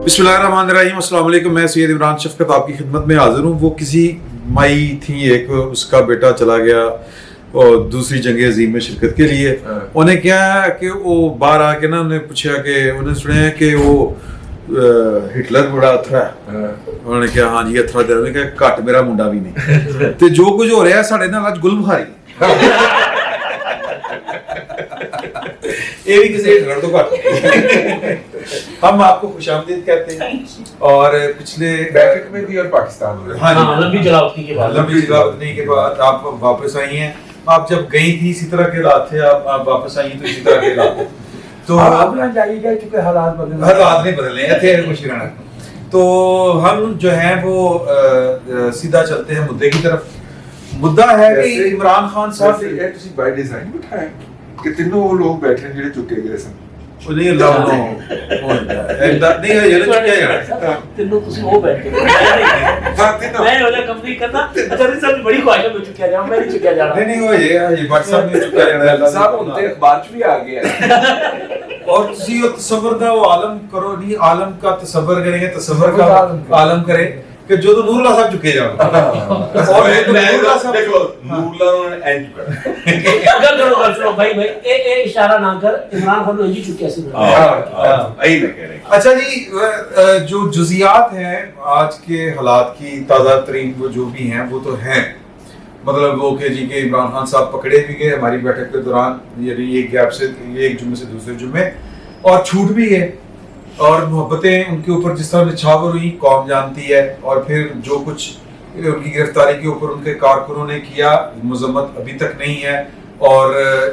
बिस्मिल्लाहिर्रहमानिर्रहीम, अस्सलाम वालेकुम। मैं सैयद इमरान शफकत आपकी खिदमत में हाजिर हूँ। वो किसी माई थी, एक उसका बेटा चला गया और दूसरी जंग अजीम में शिरकत के लिए। उन्हें क्या है कि वो बाहर आके ना उन्हें पूछा कि उन्हें सुना कि वो हिटलर बड़ा अथरा है। उन्होंने कहा हाँ जी अथरा दे। उन्होंने कहा घट मेरा मुंडा भी नहीं। तो जो कुछ हो रहा है साढ़े नाल अज गुलबखारी ये भी किसी हिटलर तो घट हम आपको खुशामदीद कहते हैं। और पिछले बैठक में भी और पाकिस्तान में लंबी जलावतनी के बाद आप वापस आई हैं। आप जब गई थी इसी तरह के हालात थे, आप वापस आई तो इसी तरह के हालात थे। तो अब ना जाइएगा क्योंकि हालात नहीं बदले थे कुछ रहना। तो हम जो है वो सीधा चलते हैं मुद्दे की तरफ। मुद्दा है कि इमरान खान साहब बाय डिजाइन बिठाया कि तीनों वो लोग बैठे हैं ਜਿਹੜੇ ਚੁੱਕੇ ਗਏ ਸਨ। नहीं अल्लाह नहीं ये क्या यार तीनों ਤੁਸੀਂ ਉਹ ਬੈਠ ਕੇ मैं वाला कंपनी करता अच्छा नहीं सब बड़ी ख्वाहिश है मैं चुकिया जाऊं मैं नहीं चुकिया जाना नहीं हो ये WhatsApp में चुका जाना है साहब उनते अखबार ਚ भी आ गया और ਤੁਸੀਂ ਉਹ ਤਸੱਵਰ ਦਾ ਉਹ ਆਲਮ ਕਰੋ नहीं आलम का तसव्वुर करेंगे तसव्वुर का आलम करें कि जो तो नूरुल्लाह साहब चुके जाओ और नूरुल्लाह साहब देखो नूरुल्लाह ने एंड कर अगर करो सुनो भाई ए इशारा ना कर इमरान खान जी चुके सी यही मैं कह रहे हैं। अच्छा जी जो जुजियात हैं आज के हालात की ताज़ा तरीन वो जो भी हैं वो तो हैं। मतलब वो कि जी के इमरान खान साहब पकड़े भी गए हमारी बैठक के दौरान, यानी एक गैप से एक जुम्मे से दूसरे जुम्मे, और छूट भी गए। और मोहब्बतें उनके ऊपर जिस तरह निछावर हुई कौम जानती है। और फिर जो कुछ उनकी गिरफ्तारी के ऊपर उनके कारकुनों ने किया मजम्मत अभी तक नहीं है। और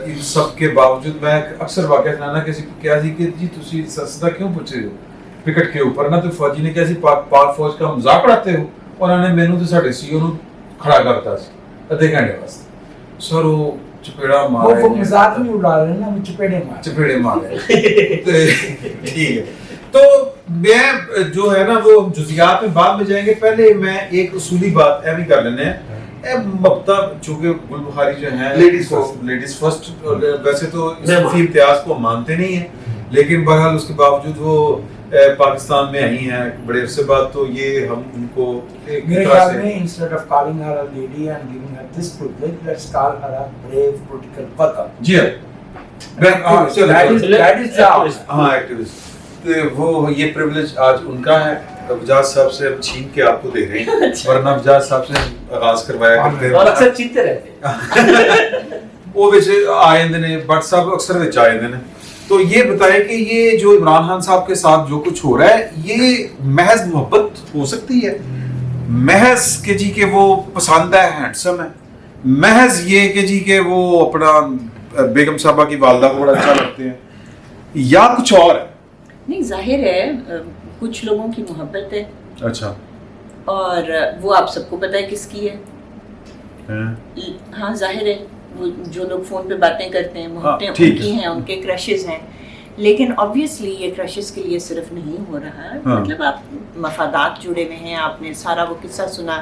इन सब के बावजूद मैं अक्सर वाक़या सुनाना किसी क्या जी कि जी तुसी सस्ता क्यों पूछे हो विकेट के ऊपर ना तो फौजी ने कैसी पाक फौज का मजाक उड़ाते हो। उन्होंने मैनू तो साढ़े सीओ ਨੂੰ खड़ा करता अद्धे घंटे वास्ते सर वो चपेड़ा मारे वो मजाक नहीं उड़ा रहे ना वो चपेड़े मारे ठीक है। तो मैं जो है ना वो जुजियात में बाद में जाएंगे। पहले मैं एक उसूली बात भी कर लेने हैं। मबता चूंकि गुलबखारी जो है लेडीज फर्स्ट वैसे तो इस इम्तियाज को मानते नहीं है, लेकिन बहरहाल उसके बावजूद वो पाकिस्तान में आई हैं बड़े अरसे बाद। तो ये हम उनको मेरे ख्याल में instead of calling her a lady and giving her this privilege let's call her a brave political worker. जी हां दैट इज हां एक्टिविस्ट। वो ये प्रिविलेज आज उनका है। अफजाज साहब से हम छीन के आपको दे रहे हैं वरना अफजाज साहब से आगाज करवाया करते हैं और अक्सर छीनते रहते वो वैसे आए ने बट साहब अक्सर विच आए ने। तो ये बताएं कि ये जो इमरान खान साहब के साथ जो कुछ हो रहा है ये महज मोहब्बत हो सकती है, महज के जी के वो पसंद है हैंडसम है, महज ये कि जी के वो अपना बेगम साहबा की वालदा को बड़ा अच्छा लगते हैं, या कुछ और है? नहीं जाहिर है कुछ लोगों की मोहब्बत है। अच्छा और वो आप सबको पता है किसकी है। हाँ जाहिर है वो जो लोग फोन पे बातें करते हैं मोहब्बतें उनकी हैं, उनके क्रशेस हैं। लेकिन ऑब्वियसली ये क्रशेस के लिए सिर्फ नहीं हो रहा है। मतलब आप मफादात जुड़े हुए हैं। आपने सारा वो किस्सा सुना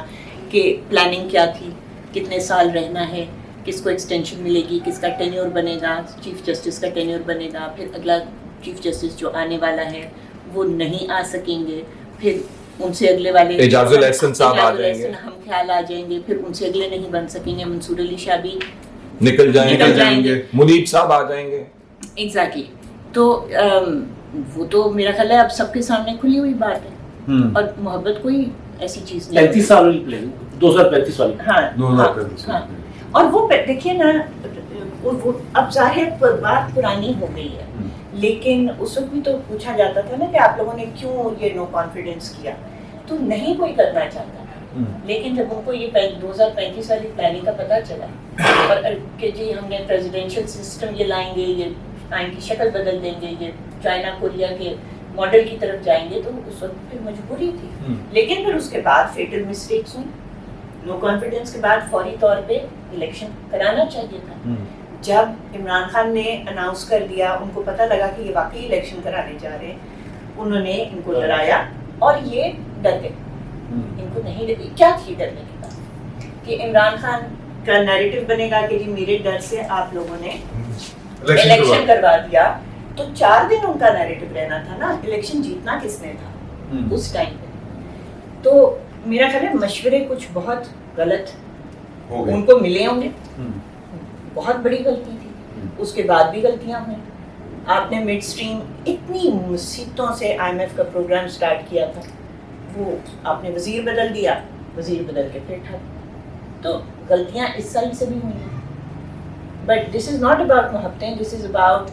कि प्लानिंग क्या थी, कितने साल रहना है, किसको एक्सटेंशन मिलेगी, किसका टेन्योर बनेगा, चीफ जस्टिस का टेन्योर बनेगा, फिर अगला चीफ जस्टिस जो आने वाला है वो नहीं आ सकेंगे, फिर उनसे अगले वाले एजाजुल एहसन साहब आ जाएंगे, हम ख्याल आ जाएंगे, फिर उनसे अगले नहीं बन सकेंगे, मंसूर अली शाह भी निकल जाएंगे, मुनीब साहब आ जाएंगे। एग्जैक्टली। तो वो तो मेरा ख्याल है अब सबके सामने खुली हुई बात है। और मोहब्बत कोई ऐसी चीज नहीं। 35 साल वाली प्लान 2035 वाली। हाँ 2035। हाँ और वो देखिए ना वो अब जाहिर बात पुरानी हो गई है, लेकिन उस वक्त भी तो पूछा जाता था ना कि आप लोगों ने क्यों ये नो कॉन्फिडेंस किया। तो नहीं कोई करना चाहता था, लेकिन जब उनको ये 2035 वाली प्लानिंग का पता चला और कि जी हमने प्रेसिडेंशियल सिस्टम ये लाएंगे, ये टाइम की शक्ल बदल देंगे, ये चाइना कोरिया के मॉडल की तरफ जाएंगे, तो उस वक्त फिर मजबूरी थी। लेकिन फिर उसके बाद फेटल मिस्टेक्स हुई। नो कॉन्फिडेंस के बाद फौरी तौर पे इलेक्शन कराना चाहिए था। जब इमरान खान ने अनाउंस कर दिया, उनको पता लगा कि ये वाकई इलेक्शन कराने जा रहे हैं, उन्होंने इनको डराया और ये डर गए। इनको नहीं डर, क्या थी डरने की बात कि इमरान खान का नैरेटिव बनेगा कि जी मेरे डर से आप लोगों ने इलेक्शन करवा दिया। तो 4 दिन उनका नैरेटिव रहना था ना, इलेक्शन जीतना किसने था। اس ٹائم پہ. تو میرا خیال ہے مشورے کچھ بہت غلط ان کو ملے ہوں گے, بہت بڑی غلطی تھی, اس کے بعد بھی غلطیاں ہوئیں. آپ نے مڈ اسٹریم اتنی مصیبتوں سے IMF کا پروگرام سٹارٹ کیا تھا, وہ آپ نے وزیر بدل دیا, وزیر بدل کے پھر ٹھپ. تو غلطیاں اس سائڈ سے بھی ہوئی ہیں, but this is not about محبتیں, دس از اباؤٹ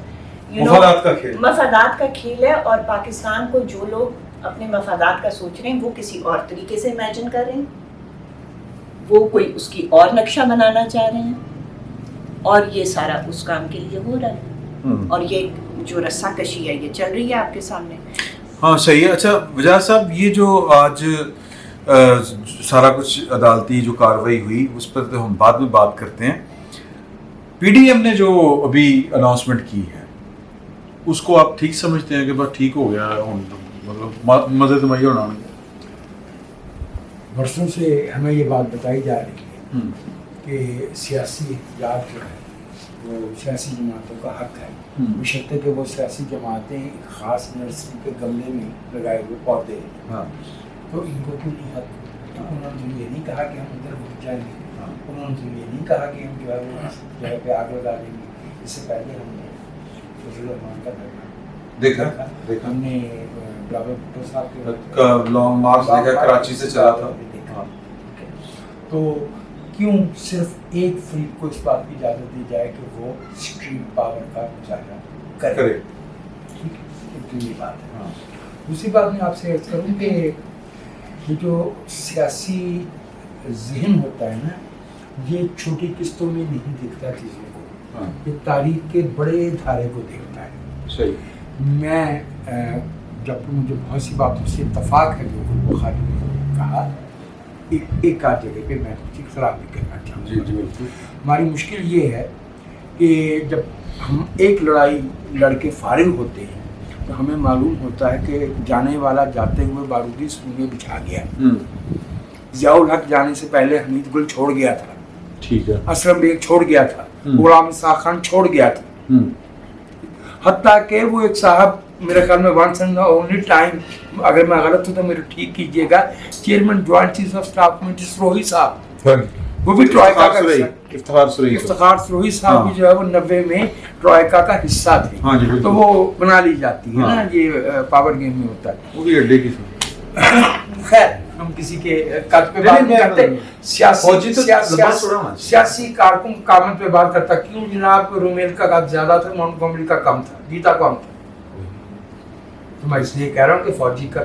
مفادات کا کھیل ہے. اور پاکستان کو جو لوگ اپنے مفادات کا سوچ رہے ہیں وہ کسی اور طریقے سے امیجن کر رہے ہیں, وہ کوئی اس کی اور نقشہ بنانا چاہ رہے ہیں, اور یہ سارا اس کام کے لیے ہو رہا ہے, اور یہ جو رسہ کشی ہے یہ چل رہی ہے آپ کے سامنے. ہاں صحیح ہے. اچھا وجاہت صاحب, یہ جو آج سارا کچھ عدالتی جو کارروائی ہوئی اس پر تو ہم بعد میں بات کرتے ہیں. PDM نے جو ابھی اناؤنسمنٹ کی ہے اس کو آپ ٹھیک سمجھتے ہیں کہ بس ٹھیک ہو گیا, مطلب مدد مئی ہونا؟ برسوں سے ہمیں یہ بات بتائی جا رہی ہے کہ سیاسی احتجاج جو ہے وہ سیاسی جماعتوں کا حق ہے, بشرطے کہ وہ سیاسی جماعتیں ایک خاص نرسری کے گملے میں لگائے ہوئے پودے ہیں, تو ان کو کیوں نہیں حق؟ تو انہوں نے یہ نہیں کہا کہ ہم ادھر گھس جائیں گے, انہوں نے یہ نہیں کہا کہ ہم جو ہے وہ اس جگہ پہ آگ لگا دیں گے. اس سے پہلے ہم نے فضل الرحمان کا دیکھا, ہم نے بلاول بھٹو صاحب کا لانگ مارچ دیکھا, کراچی سے چلا تھا. تو کیوں صرف ایک فریق کو اس بات کی اجازت دی جائے کہ وہ اسٹریٹ پاور کا مظاہرہ کرے؟ ٹھیک ہے, یہ بات ہے. دوسری بات میں آپ سے عرض کروں کہ یہ جو سیاسی ذہن ہوتا ہے نا, یہ چھوٹی قسطوں میں نہیں دیکھتا چیزوں کو, یہ تاریخ کے بڑے دھارے کو دیکھتا ہے. صحیح. میں جب مجھے بہت سی باتوں سے اتفاق ہے جو بخاری نے کہا, ایک آدھ جگہ پہ میں کچھ اختلاف بھی کرنا چاہوں گا. جی بالکل. ہماری مشکل یہ ہے کہ جب ہم ایک لڑائی لڑ کے فارغ ہوتے ہیں تو ہمیں معلوم ہوتا ہے کہ جانے والا جاتے ہوئے بارودی سوئیں بچھا گیا. ضیاء الحق جانے سے پہلے حمید گل چھوڑ گیا تھا, ٹھیک ہے, اسلم بیگ چھوڑ گیا تھا, غلام اسحاق خان چھوڑ گیا تھا, حتیٰ کہ وہ ایک صاحب میرے خیال میں ونس اینڈ اونلی ٹائم, اگر میں غلط ہوں تو میرے ٹھیک کیجیے گا, chairman joint chief of staff میں سروہی صاحب, وہ بھی ٹرائیکا کا افتخار سروہی صاحب بھی جو ہے وہ 90 میں ٹرائیکا کا حصہ تھے, تو وہ بنا لی جاتی ہے نا, یہ پاور گیم میں ہوتا ہے. وہ بھی اڈے کی خیر ہم کسی کے قد پہ بات نہیں کرتے, سیاسی کارکن قامت پہ بات کرتا. کیوں جناب رومیل کا قد زیادہ تھا, مونٹگومری کا کم تھا, جیتا کون تھا؟ تو میں اس لیے کہہ رہا ہوں کہ فوجی کا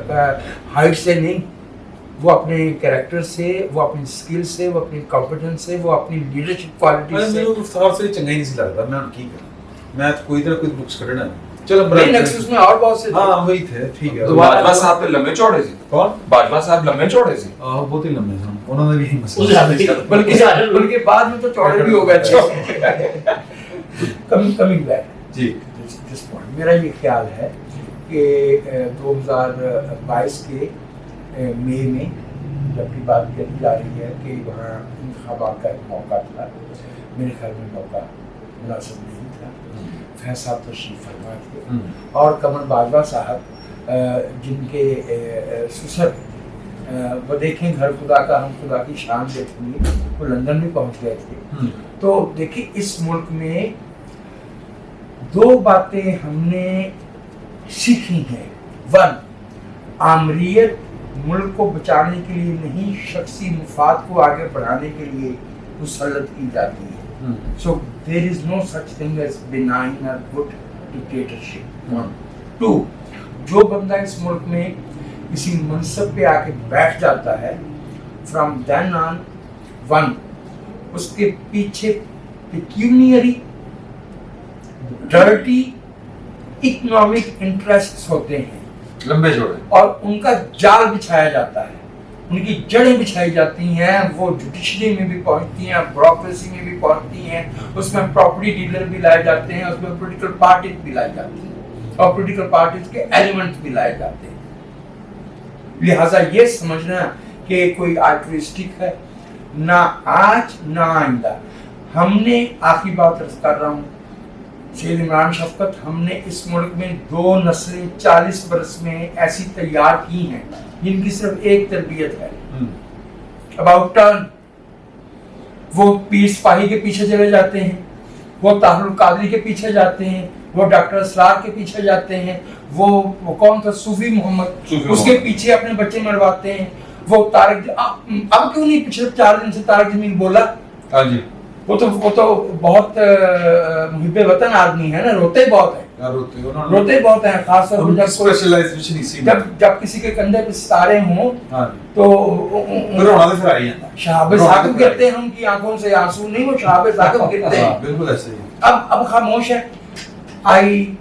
ہائٹ سے نہیں, وہ اپنے کریکٹر سے, وہ اپنی اسکل سے, وہ اپنی کمپیٹنس سے, وہ اپنی لیڈرشپ کوالٹی سے. میرے افتخار سے چنگا ہی نہیں لگتا, میں ٹھیک ہے, میں کوئی طرح کوئی بکس کرنا ہے. چلو نیکسس میں اور بہت سے, ہاں وہی تھے, ٹھیک ہے. باجوہ صاحب پہ لمبے چوڑے سی. کون؟ باجوہ صاحب لمبے چوڑے سی. بہت ہی لمبے تھے, انہوں نے بھی یہی مسئلہ, بلکہ بعد میں تو چوڑے بھی ہو گئے. کمنگ بیک, جی میرا یہ خیال ہے کہ 2022 کے مئی میں جب کی بات کہی جا رہی ہے کہ وہاں انتخابات کا ایک موقع تھا, میرے خیال میں موقع مناسب نہیں تھا. فیض صاحب تشریف فرما تھے, اور قمر باجوہ صاحب جن کے سسر وہ دیکھیں گھر خدا کا ہم خدا کی شان دیکھیں گے, وہ لندن میں پہنچ گئے تھے. تو دیکھیں اس ملک میں دو باتیں ہم نے سیکھی ہیں. ون, آمریت ملک کو بچانے کے لیے نہیں, شخصی مفاد کو آگے بڑھانے کے لیے مسلط کی جاتی ہے. So there is no such thing as benign or good dictatorship. 2, جو بندہ اس ملک میں کسی منصب پہ آ کے بیٹھ جاتا ہے, from then on, 1, اس کے پیچھے pecuniary, dirty, economic interests ہوتے ہیں لمبے چوڑے, اور ان کا جال بچھایا جاتا ہے, ان کی جڑیں بچھائی جاتی ہیں, وہ جوڈیشری میں بھی پہنچتی ہیں, بیوروکریسی میں بھی پہنچتی ہیں, اس میں پراپرٹی ڈیلر بھی لائے جاتے ہیں, اس میں پولیٹیکل پارٹیز بھی لائی جاتی ہیں, اور پولیٹیکل پارٹیز کے ایلیمنٹس بھی لائے جاتے ہیں. لہٰذا یہ سمجھنا کہ کوئی آلٹرسٹک ہے, نہ آج نہ آئندہ. ہم نے آخری بات عرض کر رہا ہوں, سید عمران شفقت ہم نے اس ملک میں 2 نسلیں 40 برس میں ایسی تیار کی ہیں جن کی صرف ایک تربیت ہے، اباؤٹ ٹرن. وہ پیر سپاہی کے پیچھے چلے جاتے ہیں، وہ طاہر القادری کے پیچھے جاتے ہیں، وہ ڈاکٹر اسرار کے پیچھے جاتے ہیں، وہ کون تھا صوفی محمد اس کے پیچھے اپنے بچے مرواتے ہیں. وہ طارق اب کیوں نہیں پچھلے 4 دن سے طارق جمیل بولا؟ ہاں جی، وہ تو بہت محب وطن آدمی ہے نا، روتے بہت ہیں، روتے بہت ہیں، خاص طور پر جب کسی کے کندھے پہ ستارے ہوں تو شہاب ثاقب گرتے ہیں، ان کی آنکھوں سے آنسو نہیں، وہ شہاب ثاقب گرتے ہیں. بالکل ایسے ہی. اب خاموش ہے. آئی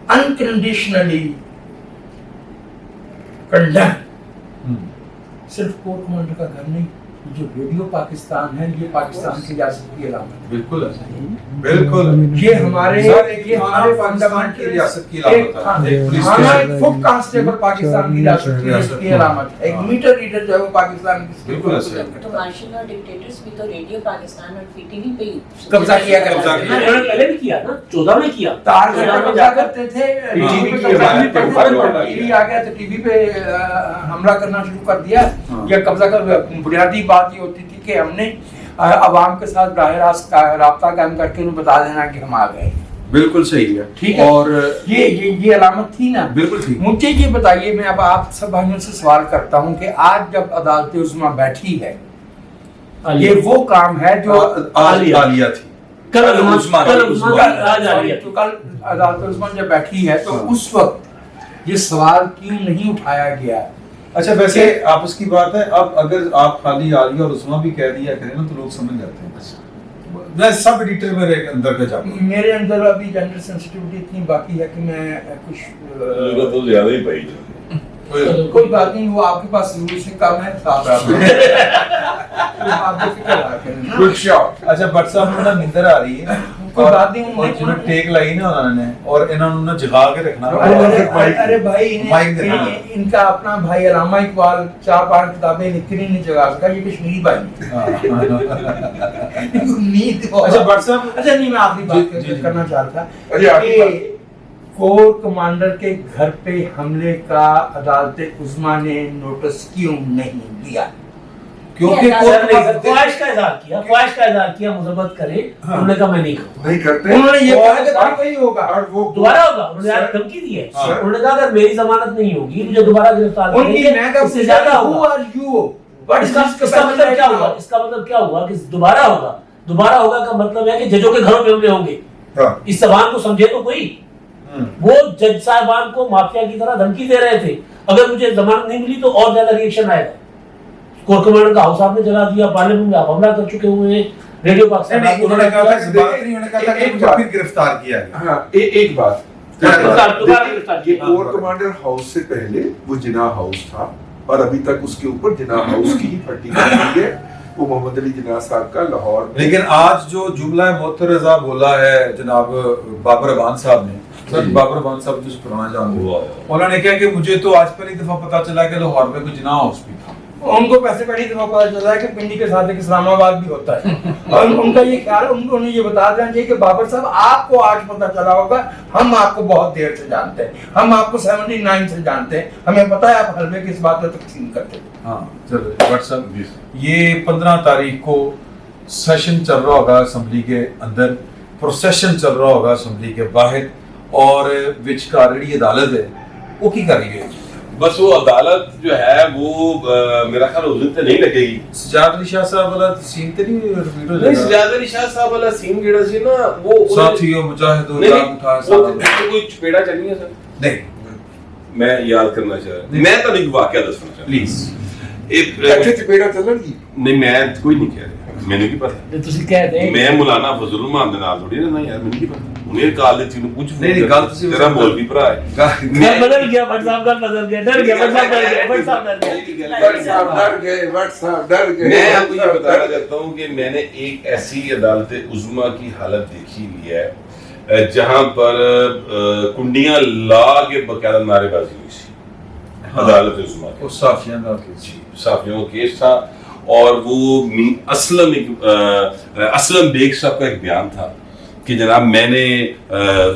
انکنڈیشنلی کنڈیم. صرف کورٹ کمانڈر کا گھر نہیں، جو ریڈیو پاکستان ہے یہ پاکستان کی ریاست کی علامت ہے. بالکل بالکل، یہ ہمارے پاکستان کی ریاست کی علامت ہے. ہمارے فوڈ کانسٹیبل پاکستان کی ریاست کی علامت ہے. ایک میٹر ریڈر جو ہے وہ پاکستان کی. بالکل ایسے. تو مارشل اور ڈکٹیٹرز بھی تو ریڈیو پاکستان اور پی ٹی وی پہ قبضہ کیا کرتے قبضہ تھے. کیا. انہوں نے پہلے بھی کیا نا، 14 میں کیا. تار گھر میں قبضہ کرتے تھے، ٹی وی آ گیا تو ٹی وی پہ حملہ کرنا شروع کر دیا. یہ قبضہ کا بنیادی بات یہ ہوتی تھی کہ ہم نے عوام کے ساتھ براہ راست رابطہ قائم کر کے انہیں بتا دینا کہ ہم آ گئے. بالکل صحیح ہے. ٹھیک ہے، اور یہ علامت تھی نا. بالکل ٹھیک. مجھے یہ بتائیے، میں اب آپ سب بھائیوں سے سوال کرتا ہوں کہ آج جب عدالت عظمیٰ بیٹھی ہے، یہ وہ کام ہے جو عالیہ تھی. کل عدالت عظمیٰ جب بیٹھی ہے تو اس وقت یہ سوال کیوں نہیں اٹھایا گیا؟ اچھا ویسے آپ اس کی بات ہے، اب اگر آپ خالی عالیہ اور عظمیٰ بھی کہہ دیا کریں نا تو لوگ سمجھ جاتے ہیں. میں سب ایڈیٹر میرے اندر کا جاتا ہوں. میرے اندر ابھی جنرل سینسٹیوٹی اتنی باقی ہے کہ میں کچھ تو زیادہ ہی پائی. کوئی بات نہیں، وہ آپ کے پاس ضرور سے کم ہے. اچھا بٹ صاحب نا نندر آ رہی ہے، کوئی بات نہیں. اور جنہوں ٹیک لائی نا انہوں نے، اور انہوں نے جگا کے رکھنا. ارے بھائی ان کا اپنا بھائی علامہ اقبال 4-5 کتابیں لکھ کے نہیں جگا سکا. یہ کشمیری بھائی. اچھا بٹ صاحب، اچھا نہیں، میں آخری بات کرنا چاہتا تھا کہ کور کمانڈر کے گھر پہ حملے کا عدالت عظمیٰ نے نوٹس کیوں نہیں دیا؟ کیونکہ خواہش کا اظہار کیا مذمت کرے. انہوں نے کہا میں نہیں کرتے. انہوں نے یہ کہا کہ بھائی وہی ہوگا، اور وہ دوبارہ ہوگا. انہوں نے آج دھمکی دی ہے. انہوں نے کہا اگر میری ضمانت نہیں ہوگی مجھے دوبارہ گرفتار ان کی میں اس سے زیادہ ہوگا. اس کا مطلب کیا ہوا؟ اس کا مطلب کیا ہوا کہ دوبارہ ہوگا. دوبارہ ہوگا کا مطلب ہے کہ ججوں کے گھروں پہ حملے ہوں گے. اس زبان کو سمجھے تو کوئی. وہ جج صاحبان کو مافیا کی طرح دھمکی دے رہے تھے، اگر مجھے ضمانت نہیں ملی تو اور زیادہ ریئیکشن آئے گا. کور کمانڈر کا ہاؤس آپ نے جلا دیا، پارلیمنٹ میں آپ حملہ کر چکے ہوئے ہیں. ریڈیو پاکستان انہوں نے کہا تھا پھر گرفتار کیا گیا. ہاں ایک بات، دوبارہ گرفتار یہ کور کمانڈر ہاؤس سے پہلے وہ جناح ہاؤس تھا، اور ابھی تک اس کے اوپر جناح ہاؤس کی پٹی کی گئی ہے. وہ محمد علی جناح صاحب کا لاہور. لیکن آج جو جملہ معترضہ بولا ہے جناب بابر امان صاحب نے، بابر امان صاحب جو پرانا جانتے ہیں، انہوں نے کہا کہ مجھے تو آج پہلی دفعہ پتا چلا کہ لاہور میں کوئی جناح ہاؤس بھی تھا. ان کو پیسے پہلی دفعہ پتا چلا ہے کہ پنڈی کے ساتھ ایک اسلام آباد بھی ہوتا ہے. اور ان کا یہ خیال، ان کو یہ بتا دینا چاہیے کہ بابر صاحب آپ کو آج پتا چلا ہوگا، ہم آپ کو بہت دیر سے جانتے ہیں، ہم آپ کو 79 سے جانتے ہیں، ہمیں پتا ہے آپ حلوے کس بات میں تقسیم کرتے ہیں. ہاں چلو بٹ صاحب، یہ 15 تاریخ کو سیشن چل رہا ہوگا اسمبلی کے اندر، پروسیشن چل رہا ہوگا اسمبلی کے باہر، اور وچ کا آلریڈی عدالت ہے وہ کی کر رہی ہے. بس وہ عدالت جو ہے وہ میرا خیال اس دن تے نہیں لگے گی. سجاد علی شاہ صاحب والا سین تے نہیں ریپیٹ ہو نہیں، جائے گا؟ سجاد علی شاہ صاحب والا سین جڑا سی نا وہ ساتھیوں مجاہدوں جاگ اٹھا وہ کوئی چپیڑا چلی ہے سر. نہیں میں یاد کرنا چاہ رہا ہوں، میں تو نہیں واقعہ دسنا چاہ رہا پلیز. اچھے چپیڑا چلن گی. نہیں میں کوئی نہیں کہہ رہا، میں نے کی پتا. تسی کہتے ہیں میں مولانا فضل الرحمان دے نال تھوڑی نا یار، میں نہیں کی پتا. انہیں کال دی چینو کچھ نہیں گل تسی تیرا مولوی بھرا ہے. میں بدل گیا. بٹ صاحب کا بدل گیا، ڈر گیا. بٹ صاحب ڈر گیا. بٹ صاحب ڈر گئے. میں آپ کو یہ بتانا چاہتا ہوں کہ میں نے ایک ایسی عدالت عظمیٰ کی حالت دیکھی ہوئی ہے جہاں پر کنڈیاں لا کے باقاعدہ نعرے بازی ہوئی سی عدالت عظمیٰ کی. صافیوں کا کیس. صافیوں کا کیس تھا، اور وہ اسلم بیگ صاحب کا ایک بیان تھا کہ جناب میں نے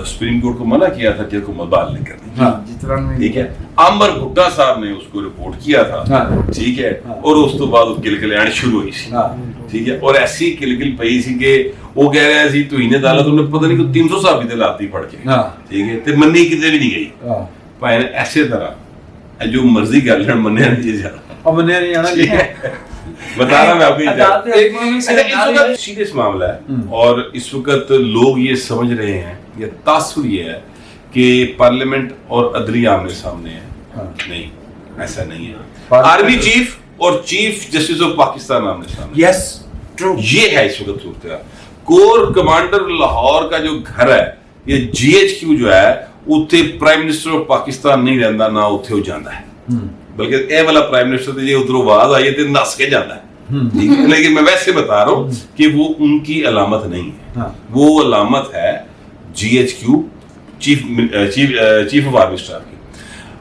سپریم کورٹ کو منع کیا تھا کہ اس کو مبال نہیں کرنی، ہاں ٹھیک ہے، عامر بھٹا صاحب نے اس کو رپورٹ کیا تھا، ٹھیک ہے، اور اس تو بعد کلکل آنی شروع ہوئی سی، ٹھیک ہے، اور ایسی کلکل پئی سی کہ وہ کہہ رہے سی تو انہیں عدالت نے پتہ نہیں کہ 300 صاحب تے لاتی پڑ کے، ٹھیک ہے، تے منی کتے بھی نہیں گئی بھائی نے ایسے طرح جو مرضی کر لین منیا نہیں جانا، اور منیا نہیں جانا، بتا رہا میں آپ کو سیریس معاملہ ہے، اور اس وقت لوگ یہ سمجھ رہے ہیں، یہ تاثر یہ ہے کہ پارلیمنٹ اور عدلیہ آمنے سامنے ہے، نہیں ایسا نہیں ہے، آرمی چیف اور چیف جسٹس آف پاکستان آمنے سامنے، یس ٹرو، یہ ہے اس وقت صورتحال۔ کور کمانڈر لاہور کا جو گھر ہے، یہ جی ایچ کیو جو ہے اتنے پرائم منسٹر آف پاکستان نہیں رہتا، نہ اتنے وہ جانا ہے، بلکہ اے والا پرائم منسٹر جی ادھر آواز آئی ہے نس کے جانا ہے، لیکن میں ویسے بتا رہا ہوں کہ وہ ان کی علامت نہیں ہے، وہ علامت ہے G H Q chief of army staff کی۔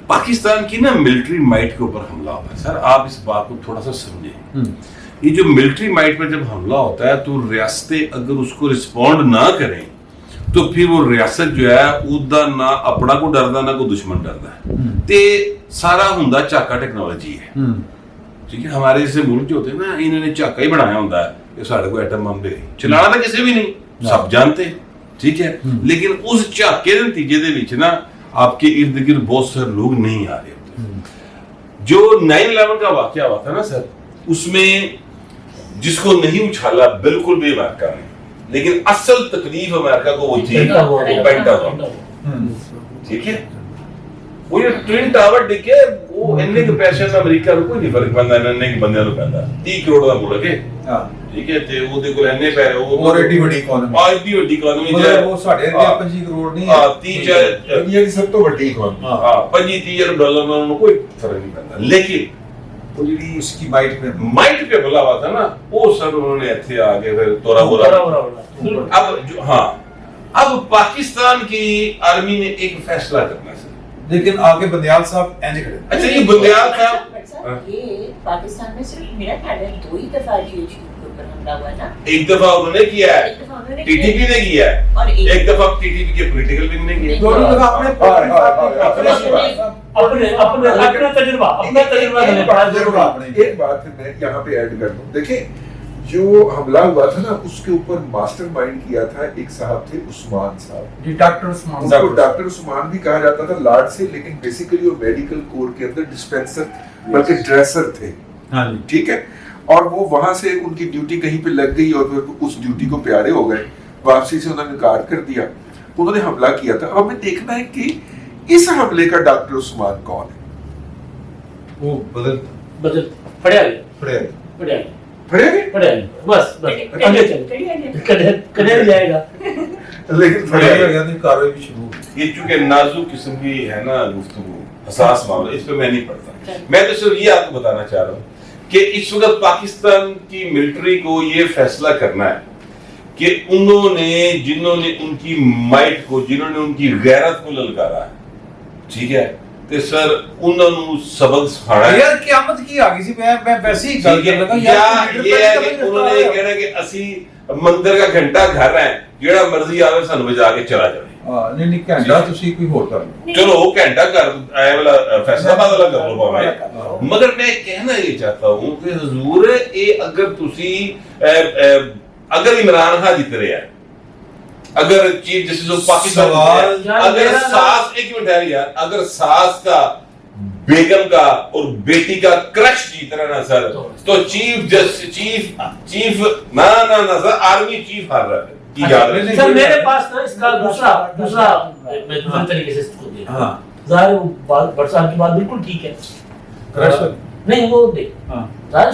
پاکستان کی نا ملٹری مائٹ کے اوپر حملہ ہوا ہے، سر آپ اس بات کو تھوڑا سا سمجھیں، یہ جو ملٹری مائٹ پر جب حملہ ہوتا ہے تو ریاستیں اگر اس کو رسپونڈ نہ کریں تو پھر وہ ریاست جو ہے ادا نہ اپنا کو ڈردا نہ کوئی دشمن ڈردا ہے، تے سارا ہوندا چاکا ٹیکنالوجی ہے، ٹھیک ہے، ہمارے جیسے ملک جو ہوتے ہیں نا انہوں نے چاکا ہی بنایا ہوتا ہے کہ سارے کو ایٹم بم دے چلانا تو کسی بھی نہیں، سب جانتے ہیں، ٹھیک ہے، لیکن اس چاکے کے نتیجے دے وچ نا آپ کے ارد گرد بہت سارے لوگ نہیں آ رہے ہوتے۔ جو 9/11 کا واقعہ ہوا تھا نا سر، اس میں جس کو نہیں اچھالا بالکل بھی امریکہ نہیں، لیکن اصل تکلیف امریکہ کو وہ تھی پینٹاگون، ٹھیک ہے، وہ یہ ٹوین ٹاور ڈگے وہ اننے کے پیسے میں امریکہ کو کوئی نہیں فرق پڑتا، اننے کے بندے کو پہندا 30 کروڑ دا ملک ہے، ٹھیک ہے، تے وہ دے کول اننے پے اور ایڈی بڑی اکانومی، ایڈی بڑی اکانومی مطلب وہ ساڈے 25 کروڑ نہیں، 30 دنیا کی سب تو بڑی اکانومی، 25-30 ڈالر میں انہوں کوئی فرق نہیں پڑتا، لیکن وہ جڑی اس کی مائٹ پہ بلا ہوا تھا نا وہ سر انہوں نے ایتھے آگے پھر تورا بولا۔ اب جو ہاں اب پاکستان کی آرمی نے ایک فیصلہ کرنا ہے، لیکن آگے بندیال صاحب اینج کھڑے، اچھا یہ بندیال صاحب یہ پاکستان میں صرف میرا خیال ہے 2 ہی دفعہ جی ایچ کیو کے اوپر حملہ ہوا نا، ایک دفعہ انہوں نے کیا ہے، ٹی ٹی پی نے کیا ہے، اور ایک دفعہ ٹی ٹی پی کے پولیٹیکل ونگ نے کیا، دونوں دفعہ اپنے اپنا تجربہ ایک بات میں یہاں پہ ایڈ کر دوں، دیکھیں جو حملہ ہوا تھا نا اس کے اوپر ماسٹر مائنڈ کیا تھا ایک صاحب تھے عثمان صاحب، ڈاکٹر عثمان ان کو ڈاکٹر عثمان بھی کہا جاتا تھا لاڈ سے، لیکن بیسیکلی وہ میڈیکل کور کے اندر ڈسپینسر بلکہ ڈریسر تھے، ٹھیک ہے، اور وہ وہاں سے ان کی ڈیوٹی کہیں پہ لگ گئی اور پھر اس ڈیوٹی کو پیارے ہو گئے، واپسی سے انہوں نے انکار کر دیا، انہوں نے حملہ کیا تھا۔ اب ہمیں دیکھنا ہے کہ اس حملے کا ڈاکٹر عثمان کون ہے، وہ بدل پڑھیا بس آگے چل کڑے جائے گا، لیکن کاروائی بھی شروع، یہ چونکہ نازک قسم کی ہے نا گفتگو، حساس معاملہ، اس پہ میں نہیں پڑھتا، میں تو صرف یہ آپ کو بتانا چاہ رہا ہوں کہ اس وقت پاکستان کی ملٹری کو یہ فیصلہ کرنا ہے کہ انہوں نے جنہوں نے ان کی مائٹ کو، جنہوں نے ان کی غیرت کو للکارا ہے، ٹھیک ہے، تے سر انہوں نے سبق سکھانا ہے، یار قیامت کی آ گئی سی، میں ویسے ہی گل کر لگا، یا یہ ہے کہ انہوں نے یہ کہنا کہ اسی مندر کا گھنٹہ گھر ہے جیڑا مرضی آوے سن بجا کے چلا جائے، نہیں نہیں گھنٹہ تسی کوئی ہور کر لو، چلو وہ گھنٹہ کر آئے والا فیصلہ بدلا کر لو بھائی، مگر میں کہنا یہ چاہتا ہوں کہ حضور اگر تسی اگر عمران خان جیت رہے ہیں، اگر چیف جسٹس آف پاکستان اگر ساس ایک منٹ ہے یار، اگر ساس کا بیگم کا اور بیٹی کا کرش جیت رہا نا سر، تو چیف نہ سر آرمی چیف ہار رہا ہے۔ سر میرے پاس نا اس کا دوسرا میں دوسرے طریقے سے اس کو دیکھ رہا ہوں، ظاہر ہے وہ بٹ صاحب کی بات بالکل ٹھیک ہے، نہیں وہ دیکھ ظاہر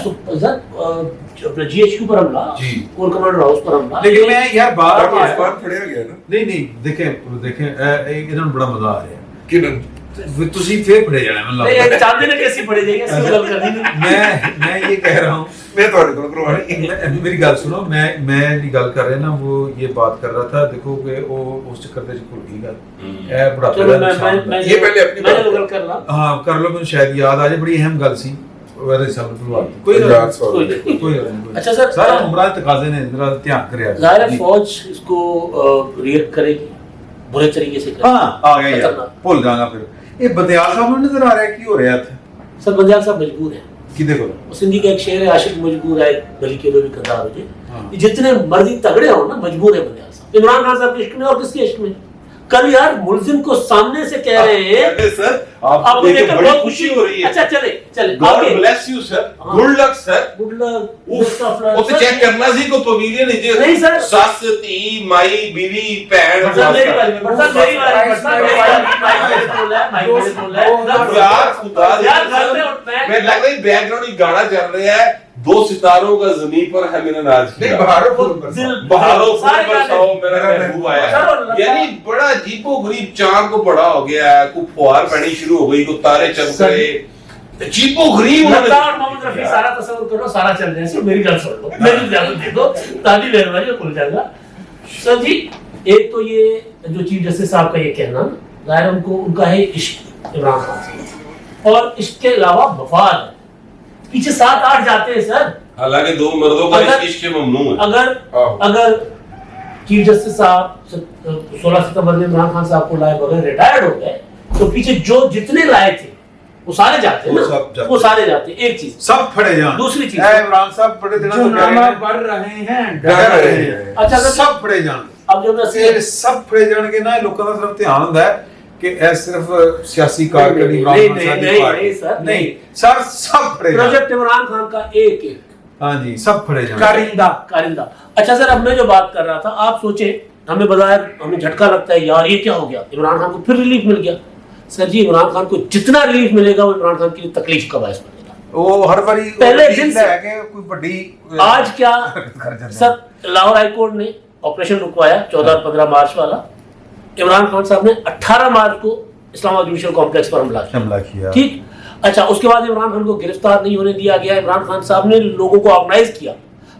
اپنے جی ایچ کیو پر حملہ، کور کمانڈر ہاؤس پر حملہ، لیکن میں یار بات عثمان پڑھیا گیا نا، نہیں دیکھیں انہوں نے بڑا مزہ آ رہا ہے کنن تسی پھر پڑھے جانا میں نہیں چاہتے نا کیسی پڑھے جائے گی، اس کو کر دی میں یہ کہہ رہا ہوں، میں تھوڑے کو کروائی میری گل سنو، میں جو گل کر رہے نا وہ یہ بات کر رہا تھا، دیکھو کہ وہ اس چکر تے بھول گئی گل، اے بڑا چلو میں یہ پہلے اپنی میں گل کر رہا ہاں کر لو، مجھے شاید یاد آ جائے، بڑی اہم گل سی، वैसे सब प्रभाव कोई कोई अच्छा सर, सारा उम्र तकाजे ने जरा ध्यान करे ज़ाहिर है फौज इसको रिएक्ट करेगी बुरे तरीके से। हाँ आ गया यार, भूल जाऊंगा फिर। ये बंदयाल साहब ने नजर आ रहा है की हो रहा था सर, बंदयाल साहब मजबूर है कि देखो सिंधी का एक शेर है, आशिक मजबूर है गली के लोग भी करदार हो जाए। जितने मर्जी तगड़े हो ना, मजबूर है बंदयाल साहब। इमरान खान साहब के इश्क में और किसके इश्क में? कल यार मुलजिम को सामने से कह रहे हैं सर, आपको आपको देखकर देखकर बड़ी बहुत खुशी हो रही है। अच्छा चले चले गॉड आगे। ब्लेस यू सर, हाँ। Good luck sir. Good luck, उफ, वो तो चेक करना सी को पवेलियन नहीं सर। सस धी माई बीवी भैन बरसात मेरी बारी में, बरसात मेरी बारी में, बरसात मेरी बारी में, माइक मेरे बोल रहा है, माइक मेरे बोल रहा है। यार खुदा यार घर पे उठ मैं लग रही बैकग्राउंड ही गाना चल रहा है, दो सितारों का ज़मीं पर है मेरा नाज नहीं, किया, बहारों फूल बरसाओ। बहारों फूल सारे बरसाओ मेरा गाने। महबूब आया चलो, है। यानी बड़ा अजीबो गरीब चांद को बड़ा हो गया है, को फुहार पैनी शुरू हो गई, को तारे चमक रहे, अजीबो गरीब लता और मोहम्मद रफी सारा तस्वीर करो, सारा चल जाए। सर मेरी गल सुन लो, मेरी इजाजत दे दो, ताली मेहरबानी खुल जाएगा। सर जी, एक तो ये जो चीफ जस्टिस साहब का ये कहना, जाहिर है उनको उनका है इश्क इमरान खान से, और इसके अलावा वफाद है। पीछे 7-8 जाते हैं सर। हालांकि दो मर्दों का अगर- इश्क ममनू है। अगर चीफ जस्टिस साहब 16 सितंबर में इमरान खान साहब को लाए बगैर रिटायर्ड हो गए, तो पीछे जो जितने लाए थे वो सारे जाते हैं वो ना, सब जाते वो सारे जाते हैं। एक चीज। सब फड़े जान। दूसरी चीज। ए इमरान साहब बड़े दिनों जो तो कह रहे नामा हैं, पढ़ रहे हैं डर रहे हैं। अच्छा अगर सब फड़े जान। अब जो मैं ਇਹ ਸਭ ਫੜੇ ਜਾਣਗੇ ਨਾ, ਲੋਕਾਂ ਦਾ ਸਿਰਫ ਧਿਆਨ ਹੁੰਦਾ ਹੈ ਕਿ ਇਹ ਸਿਰਫ ਸਿਆਸੀ ਕਾਰਕਰਦੀ ਇਮਰਾਨ नहीं, ਖਾਨ नहीं, ਸਾਹਿਬ ਦੀ नहीं, ਪਾਰਟੀ नहीं, सर, नहीं सर सब फड़े जान। प्रोजेक्ट इमरान खान का एक हाँ जी सब फड़े जान। कारिंदा कारिंदा। अच्छा सर, अब मैं जो बात कर रहा था, आप सोचे हमें बजाय हमें झटका लगता है यार ये क्या हो गया, इमरान खान को फिर रिलीफ मिल गया। सर जी, इमरान खान को जितना रिलीफ मिलेगा वो इमरान खान के लिए तकलीफ का बायस बनेगा। वो हर बारी पहले उम्मीद दिन से- है कि कोई बड़ी आज क्या कर जाते हैं। सर, लाहौर हाईकोर्ट ने ऑपरेशन रुकवाया 14 और 15 मार्च वाला। इमरान खान साहब ने 18 मार्च को इस्लामाबाद जुडिशल कॉम्प्लेक्स पर हमला किया। हमला किया। ठीक। अच्छा, उसके बाद इमरान खान को गिरफ्तार नहीं होने दिया गया। इमरान खान साहब ने लोगों को ऑर्गेनाइज किया,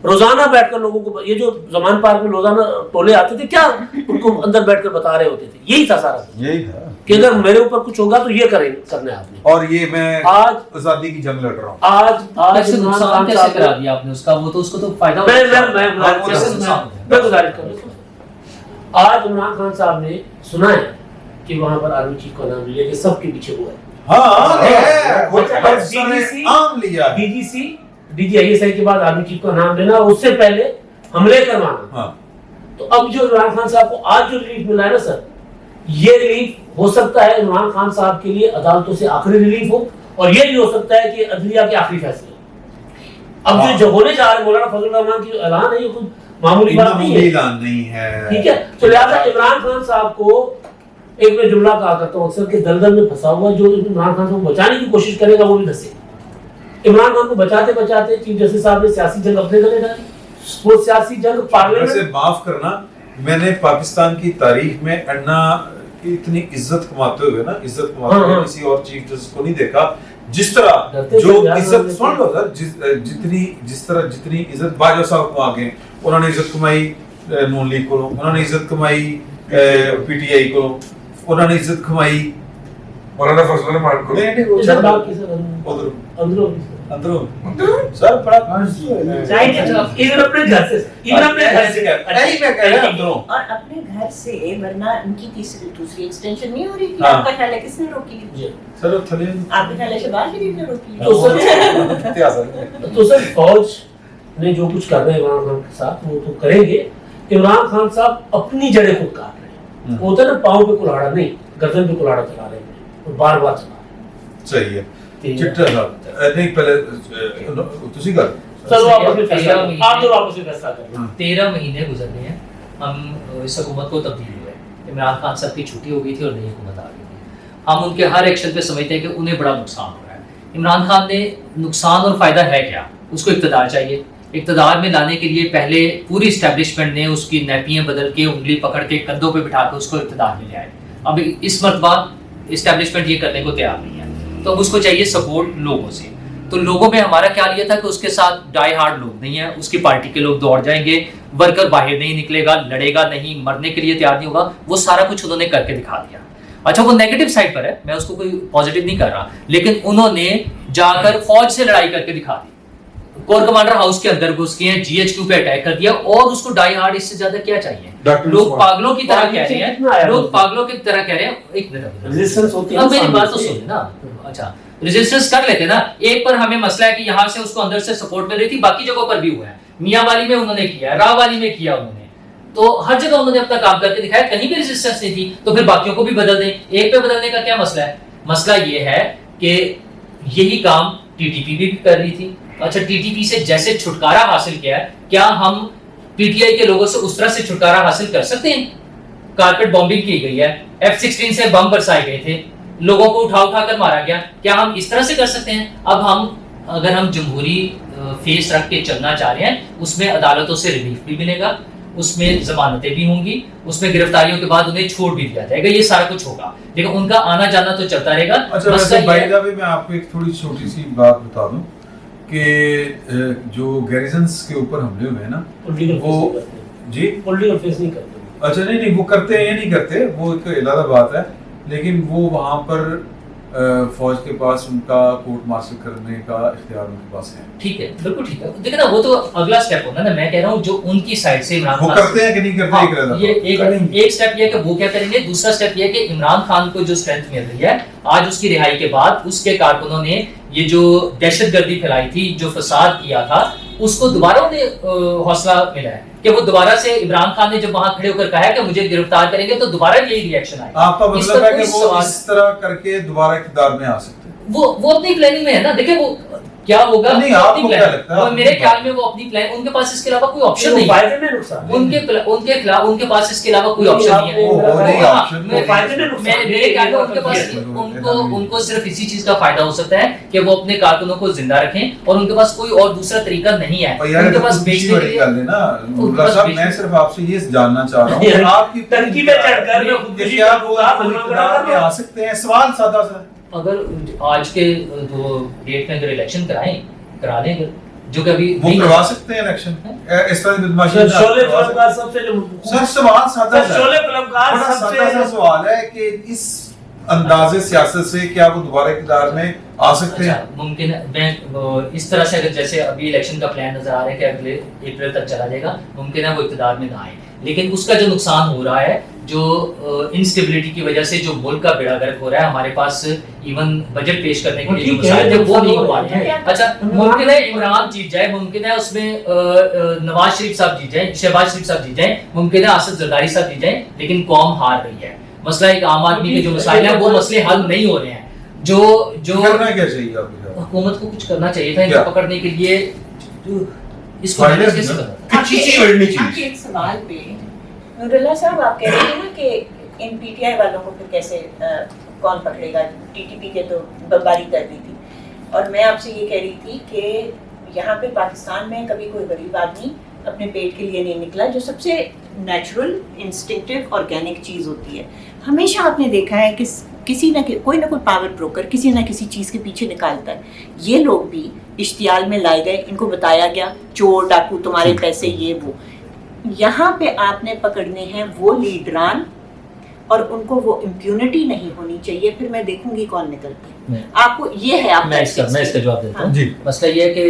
रोजाना बैठकर लोगों को, ये जो जमान पार्क में रोजाना टोले आते थे, क्या उनको अंदर बैठकर बता रहे होते थे, यही था सारा यही था कि अगर मेरे ऊपर कुछ होगा तो ये करें करना है आपने। और ये मैं आज आजादी की जंग लड़ रहा हूँ। आज वैसे इमरान नुकसान खान कैसे साहब करा ने- दिया आपने उसका? वो तो उसको तो फायदा मैं होता है। मैं गुजारिश कर रहा हूं। आज इमरान खान साहब ने सुना है कि वहां पर आर्मी चीफ का नाम लिया कि सबके पीछे हुआ है। हाँ है, खुद अच्छा, अफसर ने DGC आम लिया है। डीजीसी DGISI के बाद आर्मी चीफ का नाम लेना, उससे पहले हमले करवाना। हाँ तो अब जो इमरान खान साहब को आज जो रिलीफ मिला है ना सर, ये रिलीफ हो सकता है इमरान खान साहब के लिए अदालतों से आखिरी रिलीफ हो, और ये भी हो सकता है कि अदलिया के आखिरी फैसले। अब हाँ। जो होने जा रहे मौलाना फजल रहमान की ऐलान है, ये कोई मामूली बात नहीं है। ऐलान नहीं है। ठीक है, तो लिहाजा इमरान खान साहब को एक मैं जुमला कहा करता हूँ अक्सर के दलदल में फंसा हुआ जो इमरान खान को बचाने की कोशिश करेगा वो भी धसे। इमरान खान को बचाते बचाते चीफ जस्टिस साहब ने सियासी जंग अपने गले डाली। वो सियासी जंग वैसे पार्लियामेंट। माफ करना, मैंने पाकिस्तान की तारीख में अन्ना की इतनी इज्जत कमाते हुए ना, इज्जत कमाते हाँ, हुए हाँ। किसी और चीफ जस्टिस को नहीं देखा। जिस तरह डरते जो थे यार, इज्जत लेकिन- सुन लो सर, जितनी इज्जत बाजवा साहब को आगे उन्होंने इज्जत कमाई नून लीग को, उन्होंने इज्जत कमाई पीटीआई को, उन्होंने इज्जत कमाई मौलाना फजल रहमान को। नहीं वो इधर चल बात की सर, उधर अंदरों अंदरों सर बड़ा इधर अपने घर से, इधर अपने घर से यही मैं कह रहा हूं अंदरों। और अपने घर से, वरना उनकी तीसरी दूसरी एक्सटेंशन नहीं हो रही थी। हाँ। आपका ख्याल है किसने रोकी? जी। सर वो थले आपका ख्याल है शहबाज शरीफ ने रोकी? तो तो सर फौज ने जो कुछ कर रहे हैं इमरान खान के साथ वो तो करेंगे। इमरान खान साहब अपनी जड़ें खुद काट रहे हैं। वो होता है ना, पाँव पे कुल्हाड़ा नहीं, गर्दन पे कुल्हाड़ा चला रहे हैं और बार बार चला रहे सही है हैं। चिट्टा साहब नहीं पहले तुसी कर चलो आपस में फैसला करो। आप लोग आपस में फैसला करो। 13 महीने गुजर गए हैं, हम इस हुकूमत को तब्दील हुए। इमरान खान साहब की छुट्टी हो गई थी और नई हुकूमत आ गई थी। हम उनके हर एक्शन पे समझते हैं कि उन्हें बड़ा नुकसान हो रहा है। इमरान खान ने नुकसान और फ़ायदा है क्या? उसको इक़्तिदार चाहिए। इक़्तिदार में लाने के लिए पहले पूरी इस्टेब्लिशमेंट ने उसकी नैपियाँ बदल के, उंगली पकड़ के, कंधों पे बिठा के उसको इक़्तिदार में ले आए। अब इस मरतबा इस्टेब्लिशमेंट ये करने को तैयार नहीं है, तो अब उसको चाहिए सपोर्ट लोगों से। तो लोगों में हमारा ख्याल ये था कि उसके साथ डाई हार्ड लोग नहीं है, उसकी पार्टी के लोग दौड़ जाएंगे, वर्कर बाहर नहीं निकलेगा, लड़ेगा नहीं, मरने के लिए तैयार नहीं होगा। वो सारा कुछ उन्होंने करके दिखा दिया। अच्छा, वो नेगेटिव साइड पर है, मैं उसको कोई पॉजिटिव नहीं कर रहा, लेकिन उन्होंने जाकर फौज से लड़ाई करके दिखा दी, कोर कमांडर हाउस के अंदर घुस गए हैं, GHQ पे अटैक कर दिया, और उसको डाई हार्ड इससे ज्यादा क्या चाहिए? लोग पागलों की तरह कह रहे हैं, लोग पागलों की तरह कह रहे हैं। एक मिनट, रेजिस्टेंस होती है, अब मेरी बात तो सुनिए ना। अच्छा, रेजिस्टेंस कर लेते ना, एक पर हमें मसला है कि यहाँ से उसको अंदर से सपोर्ट मिल रही थी, बाकी जगहों पर भी हुआ है, मियाँ वाली में उन्होंने किया, राव वाली में किया उन्होंने, तो हर जगह उन्होंने अपना काम करके दिखाया, कहीं भी रेजिस्टेंस नहीं थी, तो फिर बाकियों को भी बदल दें। एक पे बदलने का क्या मसला है? मसला ये है कि यही काम TTP भी कर रही थी। अच्छा, TTP से जैसे छुटकारा हासिल किया है, क्या हम PTI के लोगों से उस तरह से छुटकारा हासिल कर सकते हैं? कारपेट बॉम्बिंग की गई है, F-16 से बम बरसाए गए थे, लोगों को उठा उठा कर मारा गया, क्या हम इस तरह से कर सकते हैं? अब अगर हम जमहूरी फेस रख के चलना चाह रहे हैं, उसमें अदालतों से रिलीफ भी मिलेगा, उसमें जमानतें भी होंगी, उसमें गिरफ्तारियों के बाद उन्हें छोड़ भी दिया जाएगा, ये सारा कुछ होगा, लेकिन उनका आना जाना तो चलता रहेगा। अच्छा, वैसे बाय द वे मैं आपको एक थोड़ी छोटी सी बात बता दूं कि जो गैरिजन्स के ऊपर हमले हुए हैं ना, वो जी पॉलिटिकल फेस नहीं करते। अच्छा, नहीं वो करते हैं या नहीं करते, वो एक अलग बात है, लेकिन वो वहाँ पर फौज के पास उनका कोर्ट मार्शल करने का इख्तियार उनके पास है। ठीक है, बिल्कुल ठीक है, देखिए ना, वो तो अगला स्टेप होगा ना। मैं कह रहा हूँ जो उनकी साइड से इमरान वो खान करते हैं कि नहीं करते, हाँ, एक रहता ये एक स्टेप ये है कि वो क्या करेंगे, दूसरा स्टेप ये है कि इमरान खान को जो स्ट्रेंथ मिल रही है आज उसकी रिहाई के बाद, उसके कारकुनों ने ये जो दहशतगर्दी फैलाई थी, जो फसाद किया था, उसको दोबारा उन्हें हौसला मिला है कि वो दोबारा से, इमरान खान ने जब वहां खड़े होकर कहा है कि मुझे गिरफ्तार करेंगे, तो दोबारा यही रिएक्शन आएगा। आपका मतलब है कि वो इस तरह करके दोबारा इक़्तिदार में आ सकते हैं? वो अपनी प्लानिंग में है ना। देखिए वो क्या होगा, नहीं, आपको क्या लगता है? मेरे ख्याल में वो अपनी प्लान, उनके पास इसके अलावा कोई ऑप्शन नहीं है, उनके खिलाफ उनके पास इसके अलावा कोई ऑप्शन नहीं है। मेरे ख्याल में उनके पास उनको सिर्फ इसी चीज का फायदा हो सकता है कि वो अपने कारकुनों को जिंदा रखें, और उनके पास कोई और दूसरा तरीका नहीं है उनके पास बेचने के लिए। मैं सिर्फ आपसे ये जानना चाह रहा हूँ, आपकी टंकी में चढ़कर आ सकते हैं? सवाल सादा सा, अगर आज के डेट में अगर इलेक्शन करा लेंगे, जो कभी वो करवा सकते हैं इलेक्शन, इस तरह की बदमाशी। शोले फिल्मकार सबसे सर सवाल सादा सा, शोले फिल्मकार बड़ा सबसे सादा सा सवाल है कि इस अंदाजे सियासत से क्या वो दोबारा इक़्तिदार में आ सकते हैं? अच्छा, मुमकिन है। मैं इस तरह से, अगर जैसे अभी इलेक्शन का प्लान नजर आ रहा है कि अगले अप्रैल तक चला जाएगा, मुमकिन है वो इक़्तिदार में ना आए, लेकिन उसका जो नुकसान हो रहा है, जो इंस्टेबिलिटी की वजह से जो मुल्क का बेड़ा गर्क हो रहा है, हमारे पास इवन बजट पेश करने के लिए जो मसाइल थे वो नहीं हो पा रहे हैं। अच्छा, मुमकिन है इमरान जीत जाए, मुमकिन है उसमें नवाज शरीफ साहब जीत जाए, शहबाज शरीफ साहब जीत जाए, मुमकिन है आसिफ जरदारी साहब जीत जाए, लेकिन कौम हार रही है। मसला एक आम आदमी के जो मसाइल हैं वो मसले हल नहीं हो रहे हैं। जो करना क्या चाहिए आपको? हुकूमत को कुछ करना चाहिए था इनको पकड़ने के लिए, इसको फाइनल कैसे करना था? आपके एक सवाल पे नूरुल्लाह साहब, आप कह रहे थे ना कि इन PTI वालों को फिर कैसे कौन पकड़ेगा, TTP के तो बमबारी कर दी थी, और मैं आपसे ये कह रही थी कि यहाँ पे पाकिस्तान में कभी कोई गरीब आदमी अपने पेट के लिए नहीं निकला, जो सबसे नेचुरल, इंस्टिंक्टिव, ऑर्गेनिक चीज़ होती है। हमेशा आपने देखा है कि किसी ना कोई पावर ब्रोकर किसी ना किसी चीज़ के पीछे निकालता है। ये लोग भी इश्तियाल में लाए गए, इनको बताया गया चोर डाकू तुम्हारे पैसे ये वो। यहाँ पे आपने पकड़ने हैं वो लीडरान, और उनको वो इम्प्यूनिटी नहीं होनी चाहिए, फिर मैं देखूंगी कौन निकलते हैं। आपको ये है, आप मैं इसका जवाब देता हूँ। मसला ये है कि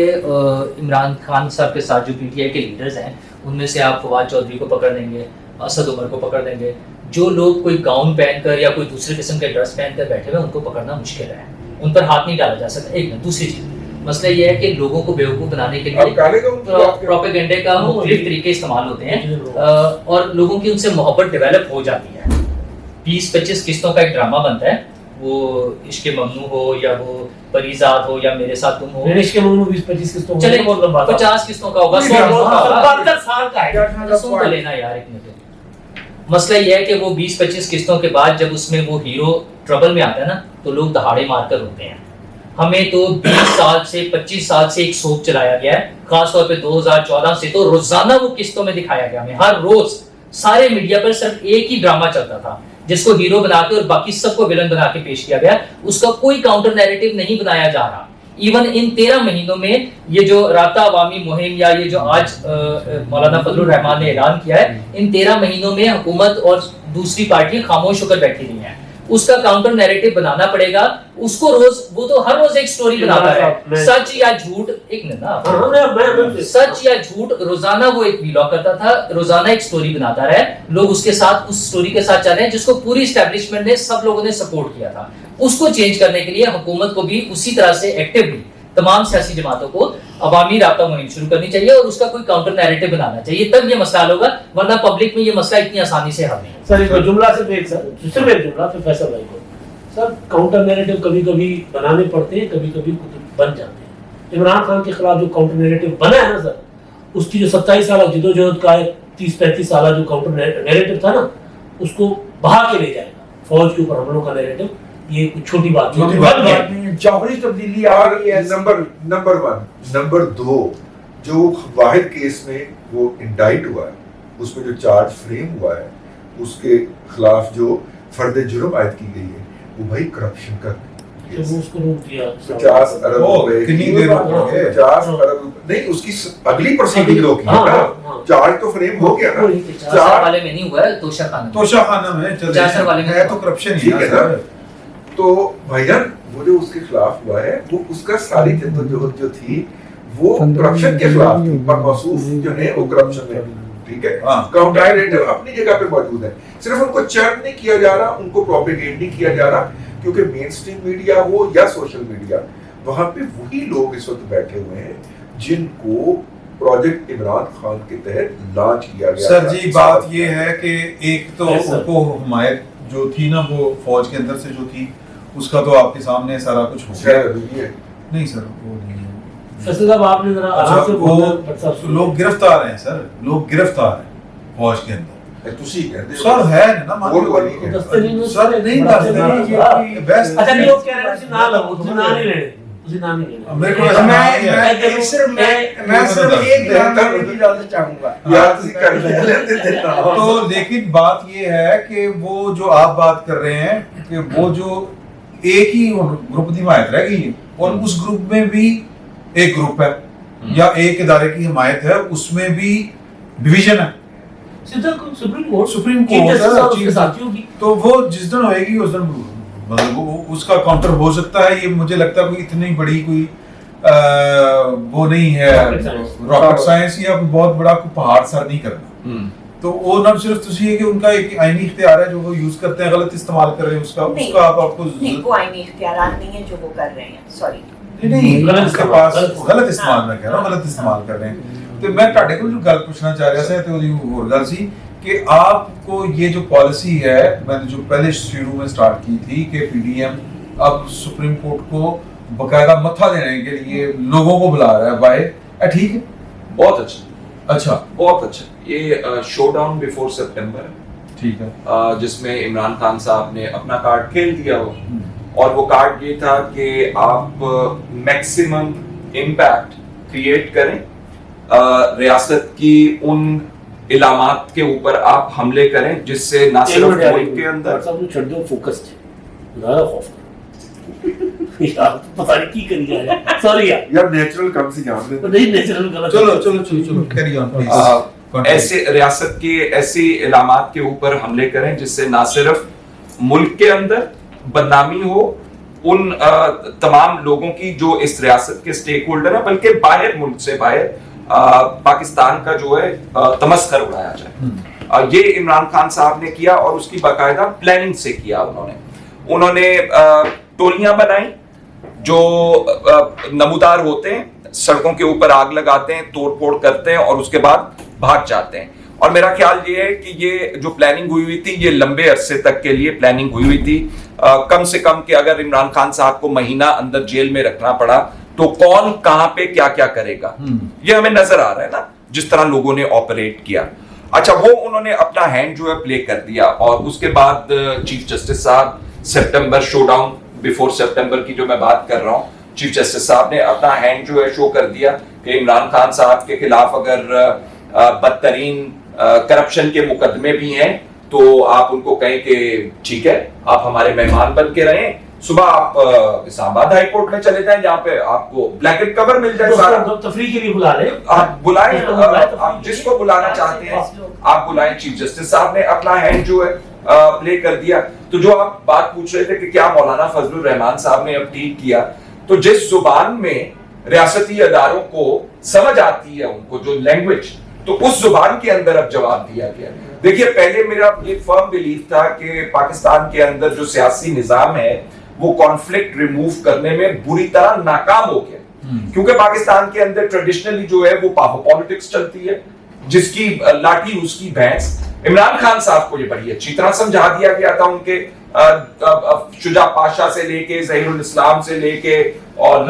इमरान खान साहब के साथ जो PTI के लीडर्स हैं, उनमें से आप फवाद चौधरी को पकड़ देंगे, असद उमर को पकड़ देंगे, जो लोग कोई गाउन पहनकर या कोई दूसरे किस्म के ड्रेस पहनकर बैठे हुए, उनको पकड़ना मुश्किल है, उन पर हाथ नहीं डाला जा सकता। एक मिनट, दूसरी चीज, मसला ये है कि लोगों को बेवकूफ बनाने के लिए प्रोपेगेंडे का मुख्तलिफ तरीके इस्तेमाल होते हैं, और लोगों की उनसे मोहब्बत डेवलप हो जाती है। 20-25 किस्तों का एक ड्रामा बनता है, वो इश्क़ ममनू हो या वो परीज़ाद हो या मेरे साथ तुम हो, इश्क़ ममनू 20-25 किस्तों, चले 50 किस्तों का होगा, 72 साल का है। सुन तो लेना यार एक मिनट। मसला ये है कि वो 20-25 किस्तों के बाद जब उसमें वो हीरो ट्रबल में आता है ना, तो लोग दहाड़े मारकर रोते हैं। हमें तो 20 साल से 25 साल से एक सोप चलाया गया है, खासतौर पे 2014 से तो रोजाना वो किस्तों में दिखाया गया। हमें हर रोज सारे मीडिया पर सिर्फ एक ही ड्रामा चलता था, जिसको हीरो बना के और बाकी सबको विलन बना के पेश किया गया। उसका कोई काउंटर नैरेटिव नहीं बनाया जा रहा। इवन इन 13 महीनों में ये जो राता अवामी मुहिम या ये जो आज मौलाना फजलुर रहमान ने ऐलान किया है, इन 13 महीनों में हुकूमत और दूसरी पार्टियां खामोश होकर बैठी रही हैं। उसका काउंटर नैरेटिव बनाना पड़ेगा उसको। रोज वो तो हर रोज एक स्टोरी बनाता है, सच या झूठ, एक मिनट ना, सच या झूठ रोजाना वो एक व्लॉग करता था, रोजाना एक स्टोरी बनाता रहा, लोग उसके साथ उस स्टोरी के साथ चल रहे हैं जिसको पूरी एस्टैब्लिशमेंट ने, सब लोगों ने सपोर्ट किया था। उसको चेंज करने के लिए हुकूमत को भी उसी तरह से एक्टिवली तमाम सियासी जमातों को अवामी राब्ता मुहिम शुरू करनी चाहिए और उसका कोई काउंटर नैरेटिव बनाना चाहिए, तब ये मसला हल होगा, वरना पब्लिक में ये मसला इतनी आसानी से हल नहीं है। सर एक जुमला सिर्फ एक जुमला फिर फैसल भाई को। सर काउंटर नैरेटिव कभी कभी बनाने पड़ते हैं, कभी कभी बन जाते हैं। इमरान खान के खिलाफ जो काउंटर नैरेटिव बना है ना सर, उसकी जो 27 साल जिदोजहद का 30-35 साल जो काउंटर नैरेटिव था ना, उसको बहा के ले जाएगा फौज के ऊपर हमलों का नैरेटिव। ये कुछ छोटी बात नहीं, जौहरी तब्दीली आ रही है। नंबर 1, नंबर 2, जो वाहिद केस में वो इंडाइट हुआ है, उसमें जो चार्ज फ्रेम हुआ है, उसके खिलाफ जो फर्द जुर्म आयद की गई है, वो भाई करप्शन का उसको रोक दिया 50 अरब रुपए, 50 अरब नहीं, उसकी अगली प्रोसीडिंग रोकी है ना, चार्ज तो फ्रेम हो गया ना, चार वाले में नहीं हुआ है, तोशाखाना में चार वाले में है तो करप्शन ही है ना। तो भाईजान वो जो उसके खिलाफ हुआ है, वो उसका सारी जद्दोजहद जो थी वो करप्शन के खिलाफ थी, पर मौसूफ जो है वो करप्शन है, ठीक है। काउंटर नैरेटिव अपनी जगह पे मौजूद है, सिर्फ उनको चर्न नहीं किया जा रहा, उनको प्रोपेगेट नहीं किया जा रहा, क्योंकि मेन स्ट्रीम मीडिया हो या सोशल मीडिया, वहां पे वही लोग इस वक्त बैठे हुए हैं जिनको प्रोजेक्ट इमरान खान के तहत लॉन्च किया गया। सर जी बात ये है कि एक तो उनको हिमायत जो थी ना, वो फौज के अंदर से जो थी, उसका तो आपके सामने सारा कुछ हो गया। नहीं सर वो नहीं है। फैसल साहब आपने जरा आराम से वो लोग गिरफ्तार हैं सर, लोग गिरफ्तार हैं फौज के अंदर। तुसी कहते हो सर है ना, वो नहीं है। सर नहीं दस ये बेस्ट। अच्छा नहीं, वो कह रहे हैं उसे ना लो, उसे ना नहीं लेने, उसे ना नहीं लेने। मेरे को मैं सिर्फ एक जानना चाहूंगा यार तुसी कर लेते थे। तो लेकिन बात ये है कि वो जो आप बात कर रहे हैं कि वो जो एक ही ग्रुप की हिमायत रह गई है, और उस ग्रुप में भी एक ग्रुप है या एक इदारे की हिमायत है, उसमें भी डिवीजन है। सुप्रीम कोर्ट तो वो जिस दिन होएगी उस दिन मतलब उसका काउंटर हो सकता है। ये मुझे लगता है कोई इतनी बड़ी कोई वो नहीं है रॉकेट साइंस या बहुत बड़ा कोई पहाड़ सर नहीं करना। तो वो ना सिर्फ तुसी कि उनका एक आईनी इख्तियार है जो वो यूज करते हैं, गलत इस्तेमाल कर रहे हैं उसका आपको नहीं, वो आईनी इख्तियार नहीं है जो वो कर रहे हैं, सॉरी नहीं उसके पास गलत इस्तेमाल मैं कह रहा हूं, गलत इस्तेमाल कर रहे हैं। तो मैं ਤੁਹਾਡੇ ਕੋਲ ਜੋ ਗੱਲ ਪੁੱਛਣਾ ਚਾਹ ਰਿਹਾ ਸੀ ਤੇ ਉਹਦੀ ਹੋਰ ਗੱਲ ਸੀ कि आपको ये जो पॉलिसी है, मैंने जो पहले शुरू में स्टार्ट की थी कि पीडीएम अब सुप्रीम कोर्ट को बकायदा मत्था देने के लिए लोगों को बुला रहा है, वाई ठीक है, बहुत अच्छा, अच्छा बहुत अच्छा। ये शो डाउन बिफोर सितंबर ठीक है, जिसमें इमरान खान साहब ने अपना कार्ड खेल दिया हो, और वो कार्ड ये था कि आप मैक्सिमम इम्पैक्ट क्रिएट करें, रियासत की उन इलामात के ऊपर आप हमले करें जिससे ना सिर्फ मुल्क के अंदर सब लोग छोड़ दो, फोकस ज़्यादा खौफ यार पता नहीं की करी जा रहा है, सॉरी यार नेचुरल कम से जान दे, नहीं नेचुरल गलत। चलो कैरी ऑन प्लीज। ऐसे रियासत के ऐसी इलामात के ऊपर हमले करें जिससे ना सिर्फ मुल्क के अंदर बदनामी हो उन तमाम लोगों की जो इस रियासत के स्टेक होल्डर है, बल्कि बाहर मुल्क से बाहर पाकिस्तान का जो है तमस्खर उड़ाया जाए। ये इमरान खान साहब ने किया और उसकी बाकायदा प्लानिंग से किया। उन्होंने टोलियां बनाई जो नमूदार होते हैं, सड़कों के ऊपर आग लगाते हैं, तोड़ फोड़ करते हैं और उसके बाद भाग जाते हैं। और मेरा ख्याल ये है कि ये जो प्लानिंग हुई थी ये लंबे अरसे तक के लिए प्लानिंग हुई थी। कम से कम कि अगर इमरान खान साहब को महीना अंदर जेल में रखना पड़ा तो कौन कहां पे क्या क्या करेगा, ये हमें नजर आ रहा है ना, जिस तरह लोगों ने ऑपरेट किया। अच्छा, वो उन्होंने अपना हैंड जो है प्ले कर दिया और उसके बाद चीफ जस्टिस साहब सितंबर शो डाउन बिफोर सितंबर की जो मैं बात कर रहा हूँ, चीफ जस्टिस साहब ने अपना हैंड जो है शो कर दिया कि इमरान खान साहब के खिलाफ अगर बदतरीन करप्शन के मुकदमे भी हैं तो आप उनको कहें कि ठीक है आप हमारे मेहमान बन के रहें, सुबह आप इस्लामाबाद हाई कोर्ट में चले जाएं जहाँ पे आपको ब्लैंकेट कवर मिल जाए सारा, तफरीह के लिए बुला ले, आप बुलाएं, आप जिसको बुलाना चाहते हैं आप बुलाएं। चीफ जस्टिस साहब ने अपना हैंड जो है प्ले कर दिया। तो जो आप बात पूछ रहे थे कि क्या मौलाना फजलुर रहमान साहब ने अब ठीक किया, तो जिस जुबान में रियासती अदारों को समझ आती है, उनको जो लैंग्वेज, तो उस जुबान के अंदर अब जवाब दिया गया। देखिए, पहले मेरा ये फर्म बिलीव था कि पाकिस्तान के अंदर जो सियासी निजाम है वो कॉन्फ्लिक्ट रिमूव करने में बुरी तरह नाकाम हो गया, क्योंकि पाकिस्तान के अंदर ट्रेडिशनली जो है वो पावर पॉलिटिक्स चलती है, जिसकी लाठी उसकी भैंस। इमरान खान साहब को ये बड़ी अच्छी तरह समझा दिया गया था, उनके शुजा पाशा से लेके, ज़हीरुल इस्लाम से लेके और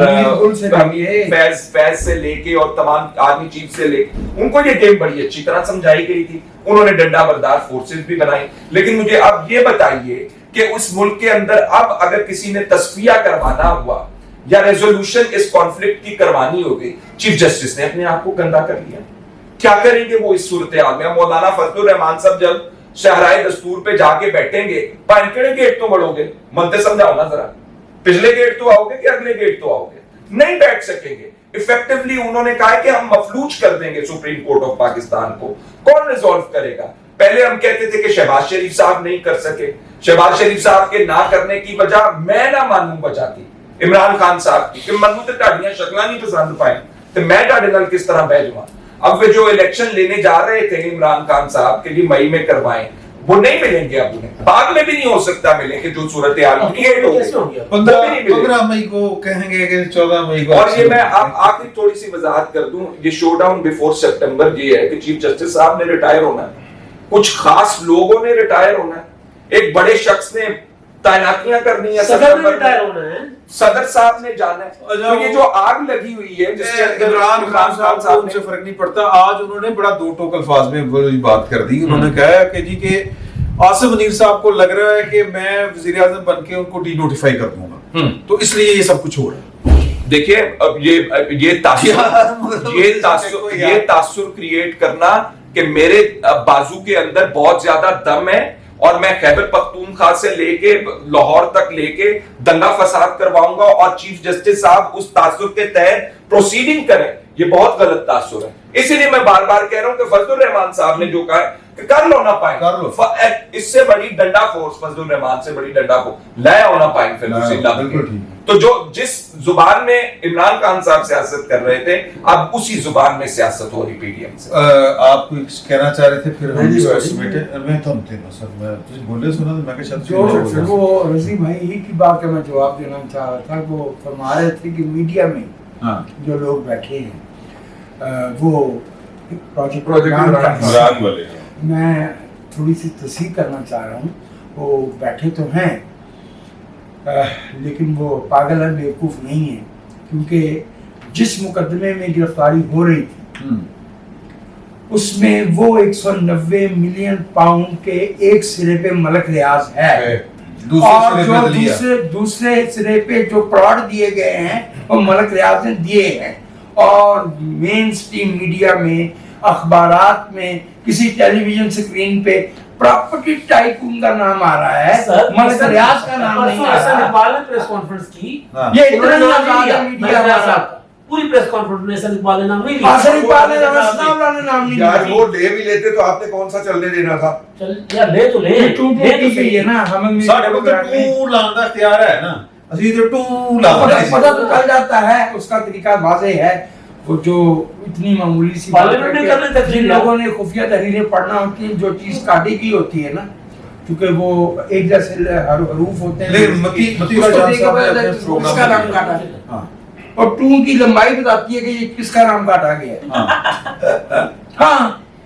फैज से लेके और तमाम आर्मी चीफ से लेके, उनको ये गेम बड़ी अच्छी तरह समझाई गई थी। उन्होंने डंडा बरदार फोर्सेस भी बनाई। लेकिन मुझे अब ये बताइए कि उस मुल्क के अंदर अब अगर किसी ने तस्फिया करवाना हुआ या रेजोल्यूशन इस कॉन्फ्लिक्ट की करवानी हो गई, चीफ जस्टिस ने अपने आप को गंदा कर लिया। क्या करेंगे वो इस सूरत हाल में? मौलाना फजलुर रहमान साहब जब शहराए दस्तूर पे जाके बैठेंगे, पांचड़े गेट तो बढ़ोगे, मनते समझाओ ना जरा, पिछले गेट तो आओगे कि अगले गेट तो आओगे? नहीं बैठ सकेंगे। इफेक्टिवली उन्होंने कहा है कि हम मफलूज कर देंगे सुप्रीम कोर्ट ऑफ पाकिस्तान को। कौन रिजॉल्व करेगा? पहले हम कहते थे कि शहबाज शरीफ साहब नहीं कर सके, शहबाज शरीफ साहब के ना करने की वजह मैं ना मानूं वजह थी इमरान खान साहब की कि मनु ते ढाडियां शक्लां नहीं पसंद पाए तो मैं ढाडे नाल किस तरह बह जावां। अब वे जो इलेक्शन लेने जा रहे थे इमरान खान साहब के लिए मई में करवाएं, वो नहीं मिलेंगे। अब उन्हें बाद में भी नहीं हो सकता मिलेंगे, जो सूरत हाल क्रिएट हो गई। 15 मई को कहेंगे कि 14 मई को। और ये मैं अब आखिरी थोड़ी सी वजाहत कर दूं, ये शो डाउन बिफोर सितंबर ये है कि चीफ जस्टिस साहब ने रिटायर होना है, कुछ खास लोगों ने रिटायर होना है, एक बड़े शख्स ने तैनातियां करनी है, सदर ने रिटायर होना है, सदर साहब ने जाना है। तो ये जो आग लगी हुई है जिसके अंदर इमरान खान साहब उनसे फर्क नहीं पड़ता। आज उन्होंने बड़ा दो टोक अल्फाज में वही बात कर दी। उन्होंने कहा कि जी के आसिफ मुनीर साहब को लग रहा है कि मैं वजीर आज़म बन के उनको डी नोटिफाई कर दूंगा, तो इसलिए ये सब कुछ हो रहा है। देखिए, अब ये तासुर क्रिएट करना कि मेरे बाजू के अंदर बहुत ज्यादा दम है और मैं खैबर पख्तूनख्वा से लेके लाहौर तक लेके दंगा फसाद करवाऊंगा और चीफ जस्टिस साहब उस तासुर के तहत प्रोसीडिंग करें, ये बहुत गलत तासुर है। इसीलिए मैं बार बार कह रहा हूं कि फजलुर रहमान साहब ने जो कहा कि कर लो ना पाए, कर लो, इससे बड़ी डंडा फोर्स फजलुर रहमान से बड़ी डंडा को लाया होना पाए फिर। तो जो जिस जुबान में इमरान खान साहब सियासत कर रहे थे, अब उसी जुबान में सियासत हो रही पीडीएम से। आप कुछ कहना चाह रहे थे? फिर हम इसको समेटे। मैं थमते ना सर, मैं कुछ बोले सुना तो मैं के शायद जो वो रजी भाई ही की बात का मैं जवाब देना चाह रहा था। वो फरमा रहे थे कि मीडिया में जो लोग बैठे हैं वो प्रोजेक्ट इमरान वाले, मैं थोड़ी सी तस्दीक करना चाह रहा हूँ। वो बैठे तो हैं लेकिन वो पागल है, बेवकूफ़ नहीं है, क्योंकि जिस मुकदमे में गिरफ्तारी हो रही थी उसमें वो 190 मिलियन पाउंड के एक सिरे पे मलक रियाज है और जो दूसरे सिरे पे जो प्लॉट दिए गए हैं वो मलक रियाज ने दिए हैं। और मेन स्ट्रीम मीडिया में, अखबारात में, किसी टेलीविजन स्क्रीन पे प्रॉपर्टी टाइकून का नाम आ रहा है, मलक रियाज का नाम नहीं आ रहा। प्रेस कॉन्फ्रेंस की ये इतना मीडिया वाला पूरी प्रेस कॉन्फ्रेंस में असद इकबाल ने नाम नहीं लिया। असद इकबाल ने नाम नहीं लिया। यार वो ले भी लेते तो आपने कौन सा चलने देना था? चल यार ले तो ले है ना, हमें साढ़े को टू लाने का इख्तियार है ना, असली तो टू लाने पता तो चल जाता है, उसका तरीका वाज़ेह है। वो जो इतनी मामूली सी पार्लियामेंट में करने तक जिन लोगों ने खुफिया तहरीरें पढ़ना होती हैं, जो चीज काटी की होती है ना, क्योंकि वो एक जैसे हरूफ होते हैं, लेकिन मती उसका नाम काटा है और टू की लंबाई बताती है कि ये किसका नाम काटा गया है। हाँ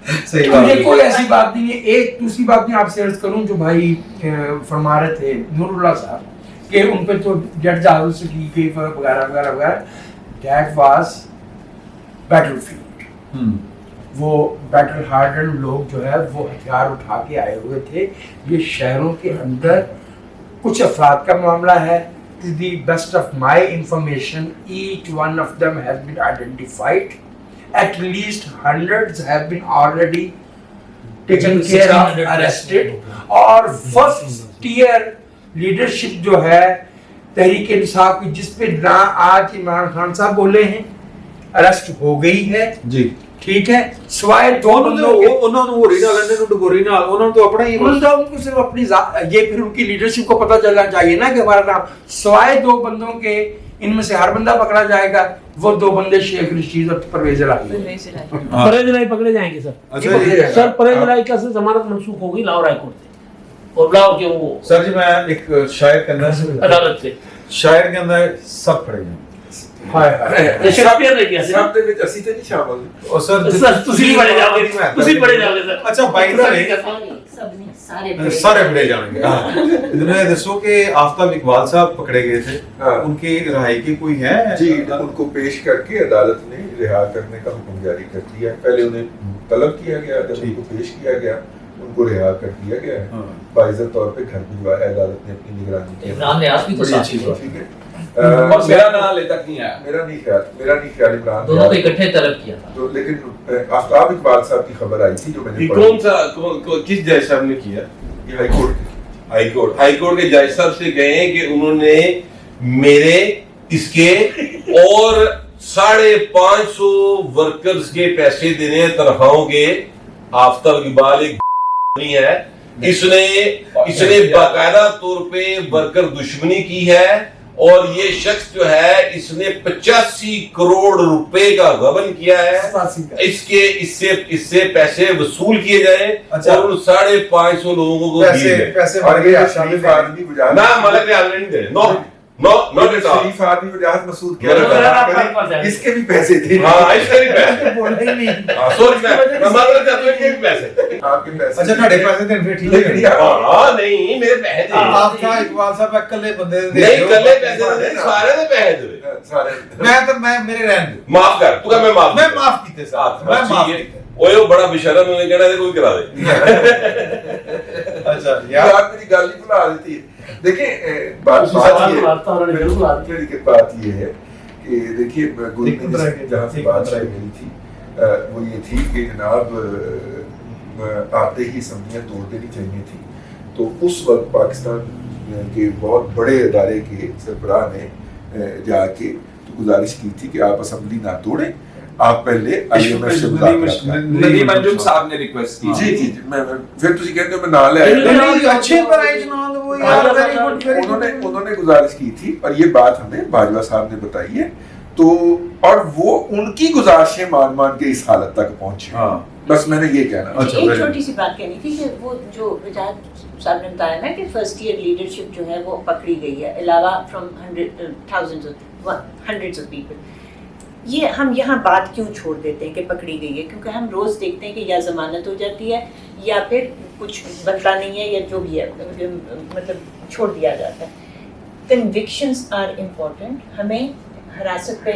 सही बात है, कोई ऐसी बात नहीं है। एक दूसरी बात मैं आपसे अर्ज करूं, जो भाई फरमा रहे थे नूरुल्लाह साहब कि उन पे तो जट जादू से की गई वगैरह वगैरह वगैरह, दैट वाज बैटलफील्ड। वो बैटल हार्डन लोग जो है वो हथियार उठा के आए हुए थे। ये शहरों के अंदर कुछ अफराद का मामला है। To the best of my information, each one of them has been identified. At least hundreds have been already taken care of, arrested. और फर्स्ट टीयर लीडरशिप जो है तहरीक इंसाफ की, जिस पे ना आज इमरान खान साहब बोले हैं, अरेस्ट हो गई है जी, ठीक है, सिवाय दो बंदों के ਉਹਨਾਂ ਨੂੰ ਹੋਰੀ ਨਾਲ ਲੈਣੇ ਨੂੰ ਡਗੋਰੀ ਨਾਲ ਉਹਨਾਂ ਨੂੰ ਤਾਂ ਆਪਣਾ ही उनको सिर्फ अपनी ये फिर उनकी लीडरशिप को पता चलना चाहिए ना कि हमारा नाम, सिवाय दो बंदों के इनमें से हर बंदा पकड़ा जाएगा, वो दो बंदे शेख रशीद और परवेज इलाही। परवेज इलाही पकड़े जाएंगे सर। अच्छा जी। सर परवेज इलाही का से जमानत मनसूख हो गई लाहौर हाई कोर्ट से, और लाहौर के वो सर जी मैं एक शायर के अंदर अदालत से शायर के अंदर सब पड़े हैं ये शेक्सपियर ने किया था। ਸਭ ਦੇ ਵਿੱਚ ਅਸੀਂ ਤੇ ਨਹੀਂ ਸ਼ਾਮਲ। और सर सर ਤੁਸੀਂ ਵੀ ਪੜੇ ਜਾਓਗੇ, ਤੁਸੀਂ ਪੜੇ ਜਾਓਗੇ ਸਰ। अच्छा बाइक सारे पकड़े जाएंगे। इन्होंने दसो कि आफ्ताब इकबाल साहब पकड़े गए थे, हाँ। उनकी रिहाई की कोई है? जी, उनको पेश करके अदालत ने रिहा करने का हुक्म जारी कर दिया है। पहले उन्हें तलब किया गया, जब उनको पेश किया गया उनको रिहा कर दिया गया है, बाइज़्ज़त तौर पे घर भिजवाया अदालत ने अपनी निगरानी की। इमरान नियाज़ भी तो साथ ही थे। ठीक है, और मेरा नाम हाले तक नहीं आया। मेरा नहीं ख्याल इमरान दोनों को इकट्ठे तलब किया था। तो लेकिन आफ्ताब इकबाल साहब की खबर आई थी जो मैंने पढ़ी। कौन सा किस जज साहब ने किया? ये हाई कोर्ट हाई कोर्ट के जज साहब से गए कि उन्होंने मेरे इसके और 550 वर्कर्स के पैसे देने हैं तनख्वाहों के। आफ्ताब इकबाल एक नहीं है, इसने बाकायदा तौर पे वर्कर दुश्मनी की है, और ये शख्स जो है इसने 85 करोड़ रुपए का गबन किया है। इससे पैसे वसूल किए जाए। अच्छा। और उन 550 लोगों को दिए पैसे और ये शरीफ आदमी बुझारत ना मलक ने already they know not at all. शरीफ आदमी बुझारत मसूद क्या इसके भी पैसे थे। हां इसके भी पैसे बोला ही नहीं। हां सोच मैं मतलब चाहता हूं कि पैसे आपके पैसे। अच्छा ਤੁਹਾਡੇ ਪੈਸੇ ਦੇਣ ਫਿਰ ਠੀਕ ਹੈ। हां नहीं मेरे पैसे दे। आफ्ताब इकबाल साहब इकल्ले बंदे दे नहीं कल्ले पैसे दे सारे दे पैसे दे। सारे मैं मेरे रहन दे माफ कर तू कह मैं माफ कीਤੇ साहब मैं माफ कीਤੇ। ओए वो बड़ा बेशरम है कहना दे कोई करा दे। अच्छा यार यार मेरी गाल ही भुला देती है। देखिए बात ये है कि देखिए जहाँ से बात शुरू हुई थी वो ये थी कि जनाब आते ही असम्बलियाँ तोड़ देनी चाहिए थी। तो उस वक्त पाकिस्तान के बहुत बड़े अदारे के सरबराह ने जाके तो गुजारिश की थी कि आप असम्बली ना तोड़ें, आप पहले IMF से नदीम अंजुम साहब ने रिक्वेस्ट की। जी जी मैं फिर तुझे कहते हो मैं नाल है अच्छे प्राइज नाल वो यार वेरी गुड उन्होंने गुजारिश की थी और ये बात हमें बाजवा साहब ने बताई है। तो और वो उनकी गुजारिशें मान के इस हालत तक पहुंचे। हाँ। बस मैंने ये कहना। अच्छा, एक छोटी सी बात कहनी थी कि वो जो विजात साहब ने बताया ना कि फर्स्ट ईयर लीडरशिप जो है वो पकड़ी गई है, अलावा फ्रॉम हंड्रेड्स ऑफ पीपल। ये हम यहाँ बात क्यों छोड़ देते हैं कि पकड़ी गई है? क्योंकि हम रोज देखते हैं कि या जमानत हो जाती है या फिर कुछ बदला नहीं है या जो भी है मतलब छोड़ दिया जाता है। Convictions are important. हमें हिरासत पे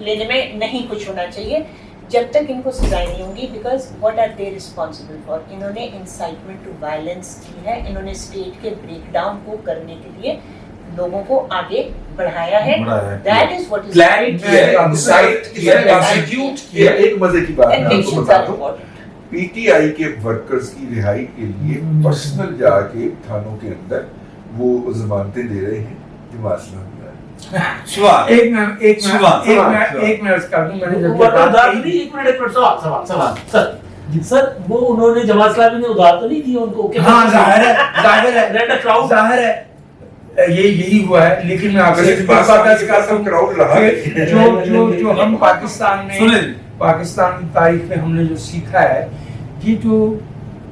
लेने में नहीं कुछ होना चाहिए जब तक इनको सजाएं नहीं होंगी, because what are they responsible for? इन्होंने इंसाइटमेंट टू वायलेंस की है, इन्होंने स्टेट के ब्रेकडाउन को करने के लिए लोगों को आगे बढ़ाया है। That is what is plan किया, इंसाइट किया, एग्जीक्यूट किया। एक मजे की बात मैं आपको बता दूं, पीटीआई के वर्कर्स की रिहाई के लिए पर्सनल जाके थानों के अंदर वो जमानतें दे रहे हैं जमात इस्लामी। एक मिनट कर दूं। मैंने जब सर वो उन्होंने जमात इस्लामी ने उधार तो नहीं दिया उनको? हाँ जाहिर है यही हुआ है। लेकिन मैं आपसे क्राउड रहा जो हम पाकिस्तान की तारीख में हमने जो सीखा है, ये जो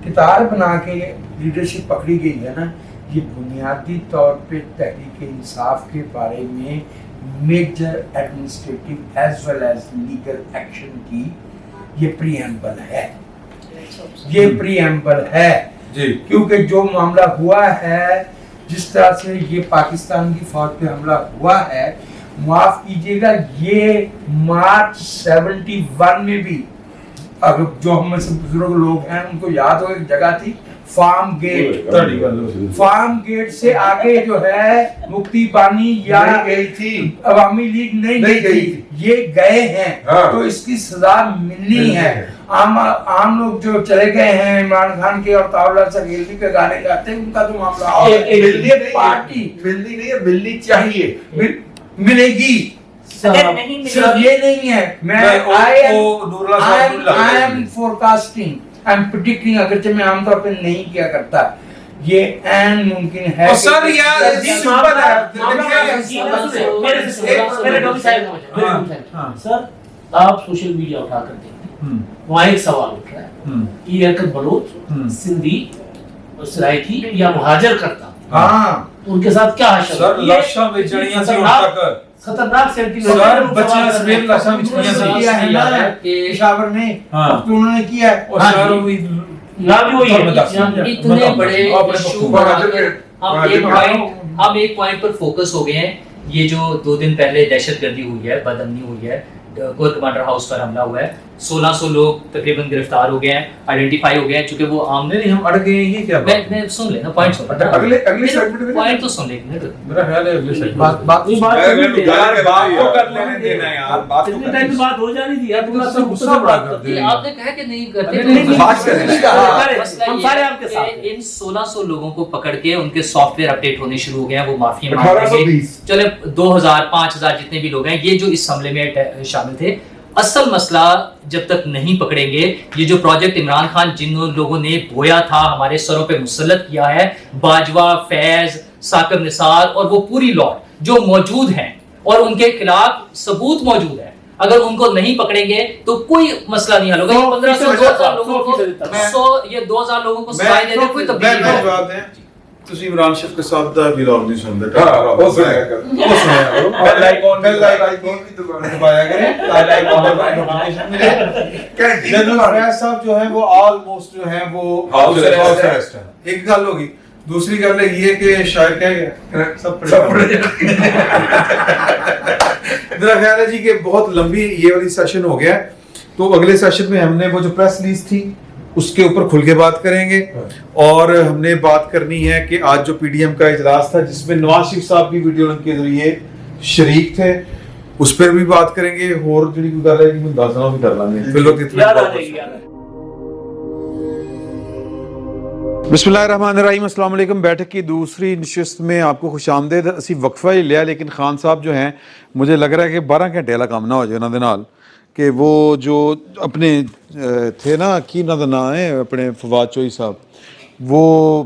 किताब बना के लीडरशिप पकड़ी गई है ना, ये बुनियादी तौर पे तहरीक इंसाफ के बारे में major administrative as well as legal action की ये प्रीएम्बल है। ये प्रीएम्बल है जी, क्योंकि जो मामला हुआ है, जिस तरह से ये पाकिस्तान की फौज पे हमला हुआ है, माफ कीजिएगा, ये मार्च 71 में भी, अब जो हम से बुजुर्ग लोग हैं उनको याद हो, एक जगह थी फार्म गेट से आगे जो है मुक्ति बानी या गई थी, अवामी लीग नहीं गई थी, ये गए हैं। हाँ। तो इसकी सजा मिलनी है। आम लोग जो चले गए हैं इमरान खान के और ताउला सगीली के गाने गाते हैं, उनका तो मामला पार्टी मिलनी नहीं है, मिलनी चाहिए, मिलेगी। अगर नहीं सिर्फ मिलेगी ये नहीं है, मैं I am forecasting, I am predicting, अगरचे मैं आमतौर पे नहीं किया करता, ये एन मुमकिन है। और सर यार सिंपल है, सर आप सोशल मीडिया उठा कर देखें, वहाँ एक सवाल उठ रहा है कि अगर बलोच, सिंधी, सराइकी या मुहाजिर करता, हाँ उनके साथ क्या हाशर? सर लाशा बेचणियां से उठा कर खतरनाक सेंटीमेंट सर बच्चे इसमें लाशा बेचणियां से किया है ना पेशावर में, तो उन्होंने किया है। और सर भी यहाँ भी वही है। इतने बड़े इशू हम एक पॉइंट पर फोकस हो गए हैं। ये जो 2 दिन पहले दहशतगर्दी हुई है, बदअमनी हुई है, कोर कमांडर हाउस पर हमला हुआ है, 1600 लोग तकरीबन गिरफ्तार हो गए हैं, आइडेंटिफाई हो गए हैं, चूंकि वो आमने नहीं हम अड़ गए हैं, ये क्या बात? मैं सुन लेना पॉइंट सुन अगले सेगमेंट में पॉइंट तो सुन लेना। मेरा ख्याल है अगले सेगमेंट बात बात को कर लेने देना यार, बात को इतने टाइम में बात हो जानी थी यार, थोड़ा सा गुस्सा गुस्सा बड़ा बात कर करते दे। हैं। आपने कहा कि नहीं करते, नहीं, बात करें। मसला हम ये सारे है आपके साथ हैं। कि इन 1600 लोगों को पकड़ के उनके सॉफ्टवेयर अपडेट होने शुरू हो गए हैं, वो माफी मांग 1820 चले 2000 5000 जितने भी लोग हैं ये जो इस हमले में शामिल थे। असल मसला जब तक नहीं पकड़ेंगे, ये जो प्रोजेक्ट इमरान खान जिन लोगों ने बोया था, हमारे सरों पे मुसल्लत किया है, बाजवा, फैज, साकिब निसार और वो पूरी लॉट जो मौजूद हैं और उनके खिलाफ सबूत मौजूद है, अगर उनको नहीं पकड़ेंगे तो कोई मसला नहीं हल होगा। ये 1500 2000 लोगों को 2000 लोगों को सजा दे दे, कोई तब्दीली नहीं होगी। बात है ਤੁਸੀਂ ਇਮਰਾਨ ਸ਼ਰੀਫ के साथ ਦਾ ਵੀਲੌਗ ਨਹੀਂ ਸੁਣਦੇ हाँ वो सुनाया कर ਉਹ ਸੁਣਿਆ ਕਰੋ ਬੈਲ ਆਈਕਨ भी दोबारा दबाया करें ताकि आइकॉन पर नोटिफिकेशन मिले। जनरल फैज साहब जो है वो ऑलमोस्ट जो है वो हाउस अरेस्ट है। एक गल होगी, दूसरी गल ये कि शायद क्या गया सब पढ़े मेरा ख्याल है जी कि बहुत लंबी ये वाली सेशन हो गया है, तो अगले सेशन में हमने वो जो प्रेस रिलीज थी उसके ऊपर खुल के बात करेंगे। और हमने बात करनी है कि आज जो पीडीएम का इजलास था जिसमें नवाज शरीफ साहब भी वीडियो लिंक के जरिए शरीक थे, उस पर भी बात करेंगे। और जो गल है मैं दस भी कर लांगे याद आ जाएगी यार। बिस्मिल्लाहिर्रहमानिर्रहीम, अस्सलाम वालेकुम। बैठक की दूसरी नशिस्त में आपको खुशामदीद। असी वक्फा ही लिया, लेकिन खान साहब जो हैं मुझे लग रहा है कि 12 घंटे वाला काम ना हो जाए उन्होंने नाल कि वो जो अपने थे ना की ना दा नाम है अपने फवाद चौधरी साहब, वो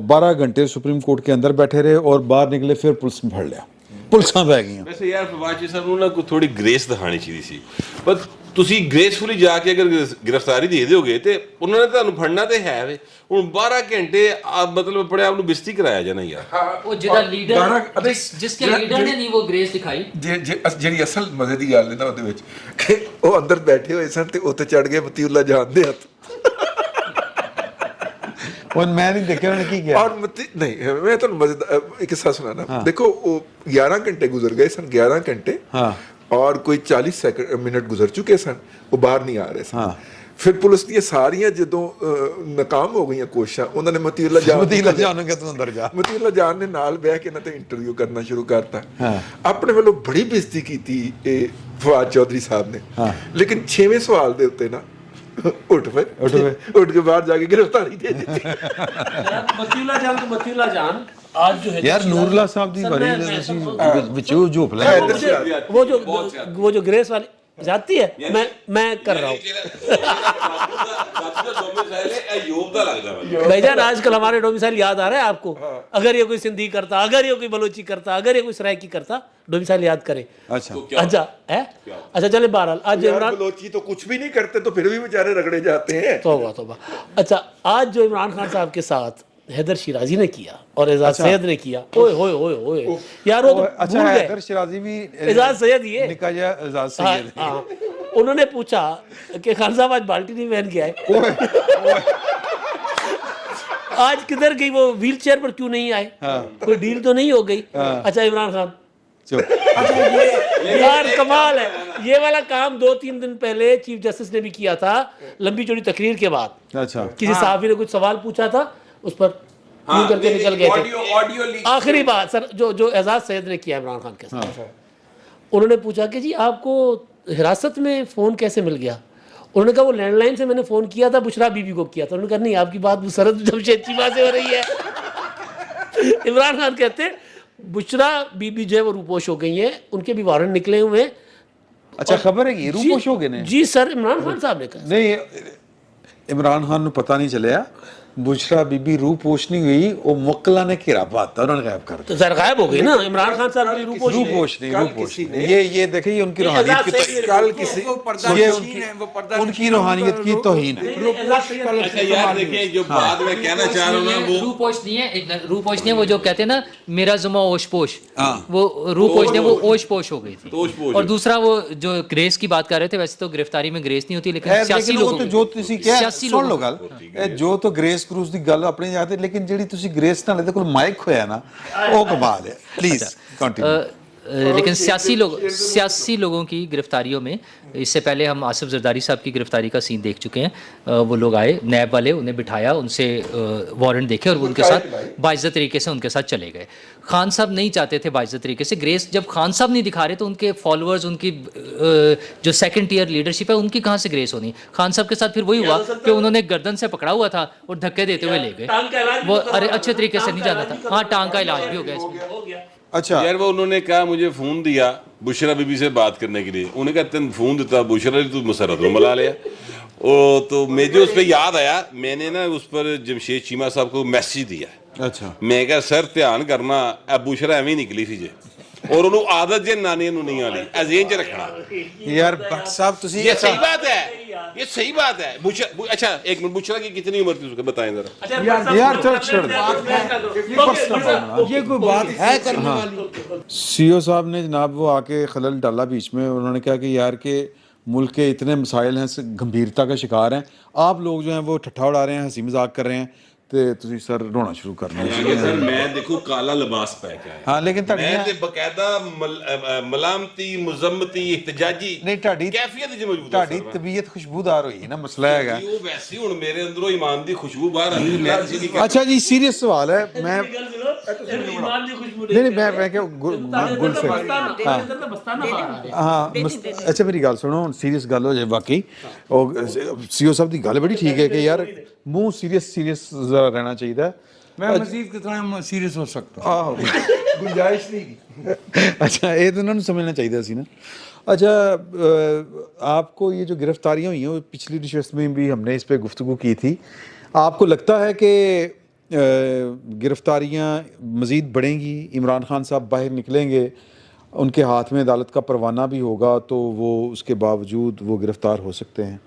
12 घंटे सुप्रीम कोर्ट के अंदर बैठे रहे और बाहर निकले, फिर पुलिस ने फड़ लिया, पुलिसां पै गईਆਂ। वैसे यार फवाद जी साहब ਨੂੰ ਨਾ ਕੋਈ ਥੋੜੀ ਗ੍ਰੇਸ ਦਿਖਾਣੀ ਚਾਹੀਦੀ ਸੀ, ਪਰ ਤੁਸੀਂ ਗ੍ਰੇਸਫੁਲੀ ਜਾ ਕੇ ਅਗਰ ਗ੍ਰਿਫਤਾਰੀ ਦੇ ਦਿਓਗੇ ਤੇ ਉਹਨਾਂ ਨੇ ਤੁਹਾਨੂੰ ਫੜਨਾ ਤੇ ਹੈ ਵੇ। ਹੁਣ 12 ਘੰਟੇ मतलब ਆਪਣੇ ਆਪ ਨੂੰ ਬਿਸਤੀ ਕਰਾਇਆ ਜਾਣਾ ਯਾਰ। वो जिदा लीडर जिसके लीडर ने नहीं वो ग्रेस दिखाई। ਜਿਹੜੀ ਅਸਲ ਮਜ਼ੇ ਦੀ ਗੱਲ ਹੈ ਨਾ ਉਹਦੇ ਵਿੱਚ ਕਿ ਉਹ ਅੰਦਰ ਬੈਠੇ ਹੋਏ ਸਨ ਤੇ ਉੱਤੇ ਚੜ ਗਏ ਮਤੀਉੱਲਾ ਜਾਨ ਦੇ ਹੱਥ। और मैं नहीं देखा उन्होंने की किया। और नहीं मैं तो मजेदार एक किस्सा सुनाना। देखो वो 11 घंटे गुजर गए सन, 11 घंटे और कोई 40 मिनट गुजर चुके सन, वो बाहर नहीं आ रहे सन। फिर पुलिस ਦੀਆਂ ਸਾਰੀਆਂ ਜਦੋਂ ਨਾਕਾਮ ਹੋ ਗਈਆਂ ਕੋਸ਼ਿਸ਼ਾਂ, ਉਹਨਾਂ ਨੇ ਮਤੀਉੱਲਾ ਜਾਨ ਨੂੰ ਕਿ ਤੂੰ ਅੰਦਰ ਜਾ। ਮਤੀਉੱਲਾ ਜਾਨ ਨੇ ਨਾਲ ਬਹਿ ਕੇ ਇਹਨਾਂ ਤੇ ਇੰਟਰਵਿਊ ਕਰਨਾ ਸ਼ੁਰੂ ਕਰਤਾ। ਆਪਣੇ ਵੱਲੋਂ ਬੜੀ ਬੇਇੱਜ਼ਤੀ ਕੀਤੀ ਇਹ ਫਵਾਦ ਚੌਧਰੀ ਸਾਹਿਬ ਨੇ, ਲੇਕਿਨ 6ਵੇਂ ਸਵਾਲ ਦੇ ਉੱਤੇ ਨਾ उठ के बाहर जाके गिरफ्तारी दे दी। मतीउल्ला जान तो मतीउल्ला जान आज जो है यार नूरुल्लाह साहब दी बड़ी विचो झोप ले वो जो ग्रेस वाली जाती है, मैं कर रहा हूँ भाईजान। आजकल हमारे डोमिसाइल याद आ रहा है आपको? अगर ये कोई सिंधी करता, अगर ये कोई बलोची करता, अगर ये कोई सराइकी करता, डोमिसाइल याद करें। अच्छा है, अच्छा चले बहरहाल आज इमरान बलोची तो कुछ भी नहीं करते तो फिर भी बेचारे रगड़े जाते हैं। तौबा। अच्छा आज जो इमरान खान साहब के साथ हैदर शिराजी ने किया और एजाज सैयद ने किया, ओए होए होए होए यार वो अच्छा हैदर शिराजी भी एजाज सैयद ये निकाया एजाज सैयद। हाँ, उन्होंने पूछा कि खान साहब आज बाल्टी नहीं पहन के आए, आज किधर गई वो, व्हील चेयर पर क्यों नहीं आए, कोई डील तो नहीं हो गई। अच्छा इमरान खान यार कमाल है, ये वाला काम 2-3 दिन पहले चीफ जस्टिस ने भी किया था, लंबी चौड़ी तकरीर के बाद। अच्छा किसी सहाफी ने कुछ सवाल पूछा था, उस पर करके निकल गए थे। आखिरी बात सर जो एजाज सैयद ने किया इमरान खान के साथ, उन्होंने पूछा कि जी आपको हिरासत में फ़ोन कैसे मिल गया? उन्होंने कहा वो लैंडलाइन से मैंने फ़ोन किया था, बुशरा बीबी को किया था। उन्होंने कहा नहीं आपकी बात मुसरत जमशेद चीमा से हो रही है। इमरान खान कहते हैं बुशरा बीबी जो है वो रूपोश हो गई हैं, उनके भी वारंट निकले हुए हैं, ਅੱਛਾ ਖਬਰ ਹੈਗੀ ਰੂਪੋਸ਼ ਹੋ ਗਏ ਨੇ जी सर, इमरान खान साहब ने कहा। ਨਹੀਂ ਇਮਰਾਨ ਖਾਨ ਨੂੰ ਪਤਾ ਨਹੀਂ ਚੱਲਿਆ बुशरा बीबी रूपोश नहीं हुई वो मुक्ला ने घेरा पाता उन्होंने गायब कर तो सर गायब हो गई ना इमरान खान साहब की रूपोश ही है। रूपोश नहीं ये देखिए उनकी रूहानियत की कल किसी ये उनकी रूहानियत की तौहीन है। अच्छा यार देखिए जो बात मैं कहना चाह रहा हूँ ना वो रूपोश नहीं है, एक रूपोश नहीं है, वो जो कहते हैं ना मेरा जुमा ओश पोश, हाँ। वो रूपोश ने वो ओश पोश हो गई थी। तोश-पोश और दूसरा वो जो ग्रेस की बात कर रहे थे, वैसे तो गिरफ्तारी में ग्रेस नहीं होती, लेकिन सियासी लेकिन वो लोगों तो जो तुसी क्या सियासी सुन लो लोगों गल जो तो ग्रेस क्रूज ਦੀ ਗੱਲ ਆਪਣੀ ਯਾਦ ਹੈ ਲੇਕਿਨ ਜਿਹੜੀ ਤੁਸੀਂ ਗ੍ਰੇਸ ਨਾਲ ਇਹਦੇ ਕੋਲ ਮਾਈਕ ਹੋਇਆ ਨਾ ਉਹ ਕਮਾਲ ਹੈ ਪਲੀਜ਼ ਕੰਟੀਨਿਊ लेकिन सियासी लोगों की गिरफ्तारियों में इससे पहले हम आसिफ जरदारी साहब की गिरफ्तारी का सीन देख चुके हैं। वो लोग आए नैब वाले, उन्हें बिठाया, उनसे वारंट देखे और वो उनके साथ बाइज्जत तरीके से उनके साथ चले गए। खान साहब नहीं चाहते थे बाइज्जत तरीके से ग्रेस, जब खान साहब नहीं दिखा रहे तो उनके फॉलोअर्स, उनकी जो सेकंड टीयर लीडरशिप है उनकी कहाँ से ग्रेस होनी। खान साहब के साथ फिर वही हुआ कि उन्होंने गर्दन से पकड़ा हुआ था और धक्के देते हुए ले गए। वो अरे अच्छे तरीके से नहीं जाना था। हाँ, टांग का इलाज भी हो गया इसमें। अच्छा यार वो उन्होंने कहा मुझे फोन दिया बुशरा बीबी से बात करने के लिए, उन्होंने कहा तेन फोन दिता बुशरा तू मसरत को मिला लिया। ओ तो मुझे उस पर याद आया, मैंने ना उस पर जमशेद चीमा साहब को मैसेज दिया। अच्छा मैं कहा सर ध्यान करना बुशरा एवं निकली सी जे और उन्होंने आदत जे नानी नू नहीं आली अजेन च रखना। यार भट्ट साहब तुसी ये सही बात है, ये सही बात है। अच्छा एक मिनट, बुशरा की कितनी उम्र थी उसको बताएं जरा। यार चल छोड़ दे ये कोई बात है करने वाली। सीओ साहब ने जनाब वो आके खलल डाला बीच में, उन्होंने कहा कि यार के मुल्क के इतने मसाइल हैं, गंभीरता का शिकार हैं, आप लोग जो हैं वो ठट्ठा उड़ा रहे हैं, हंसी मजाक कर रहे हैं ਤੇ ਤੁਸੀਂ ਸਰ ਰੋਣਾ ਸ਼ੁਰੂ ਕਰਨਾ सर मैं देखो काला लिबास पै के आया ਹਾਂ ਲੇਕਿਨ मैं ते बकायदा मलामती मुजम्मती इhtजाजी ਨਹੀਂ ਤੁਹਾਡੀ कैफियत च मौजूद ਤੁਹਾਡੀ ਤਬੀਅਤ ਖੁਸ਼ਬੂਦਾਰ ਹੋਈ ਹੈ ਨਾ ਮਸਲਾ ਹੈਗਾ। ਉਹ ਵੈਸੇ ਹੀ ਹੁਣ ਮੇਰੇ ਅੰਦਰੋਂ ਈਮਾਨ ਦੀ ਖੁਸ਼ਬੂ ਬਾਹਰ ਆ ਰਹੀ ਹੈ। ਕਿਸੇ ਦੀ अच्छा जी सीरियस सवाल है मैं ईमान की खुशबू नहीं मैं क्या गुल से हाँ अच्छा मेरी गल सुनो ਹੁਣ सीरियस ਗੱਲ ਹੋ ਜਾਏ ਬਾਕੀ ਉਹ सीओ ਸਾਹਿਬ ਦੀ ਗੱਲ ਬੜੀ ਠੀਕ ਹੈ ਕਿ ਯਾਰ मुंह सीरियस जरा रहना चाहिए। मैं मजीद कितना सीरियस हो सकता हूँ ਆਹੋ गुंजाइश नहीं। अच्छा ये तो उन्होंने समझना चाहिए सी ना। अच्छा आपको ये जो गिरफ्तारियाँ हुई हैं वो पिछली नशस्त में भी हमने इस पर गुफ्तगू की थी, आपको लगता है कि गिरफ्तारियाँ मज़ीद बढ़ेंगी, इमरान खान साहब बाहर निकलेंगे, उनके हाथ में अदालत का परवाना भी होगा तो वो उसके बावजूद वो गिरफ़्तार हो सकते हैं?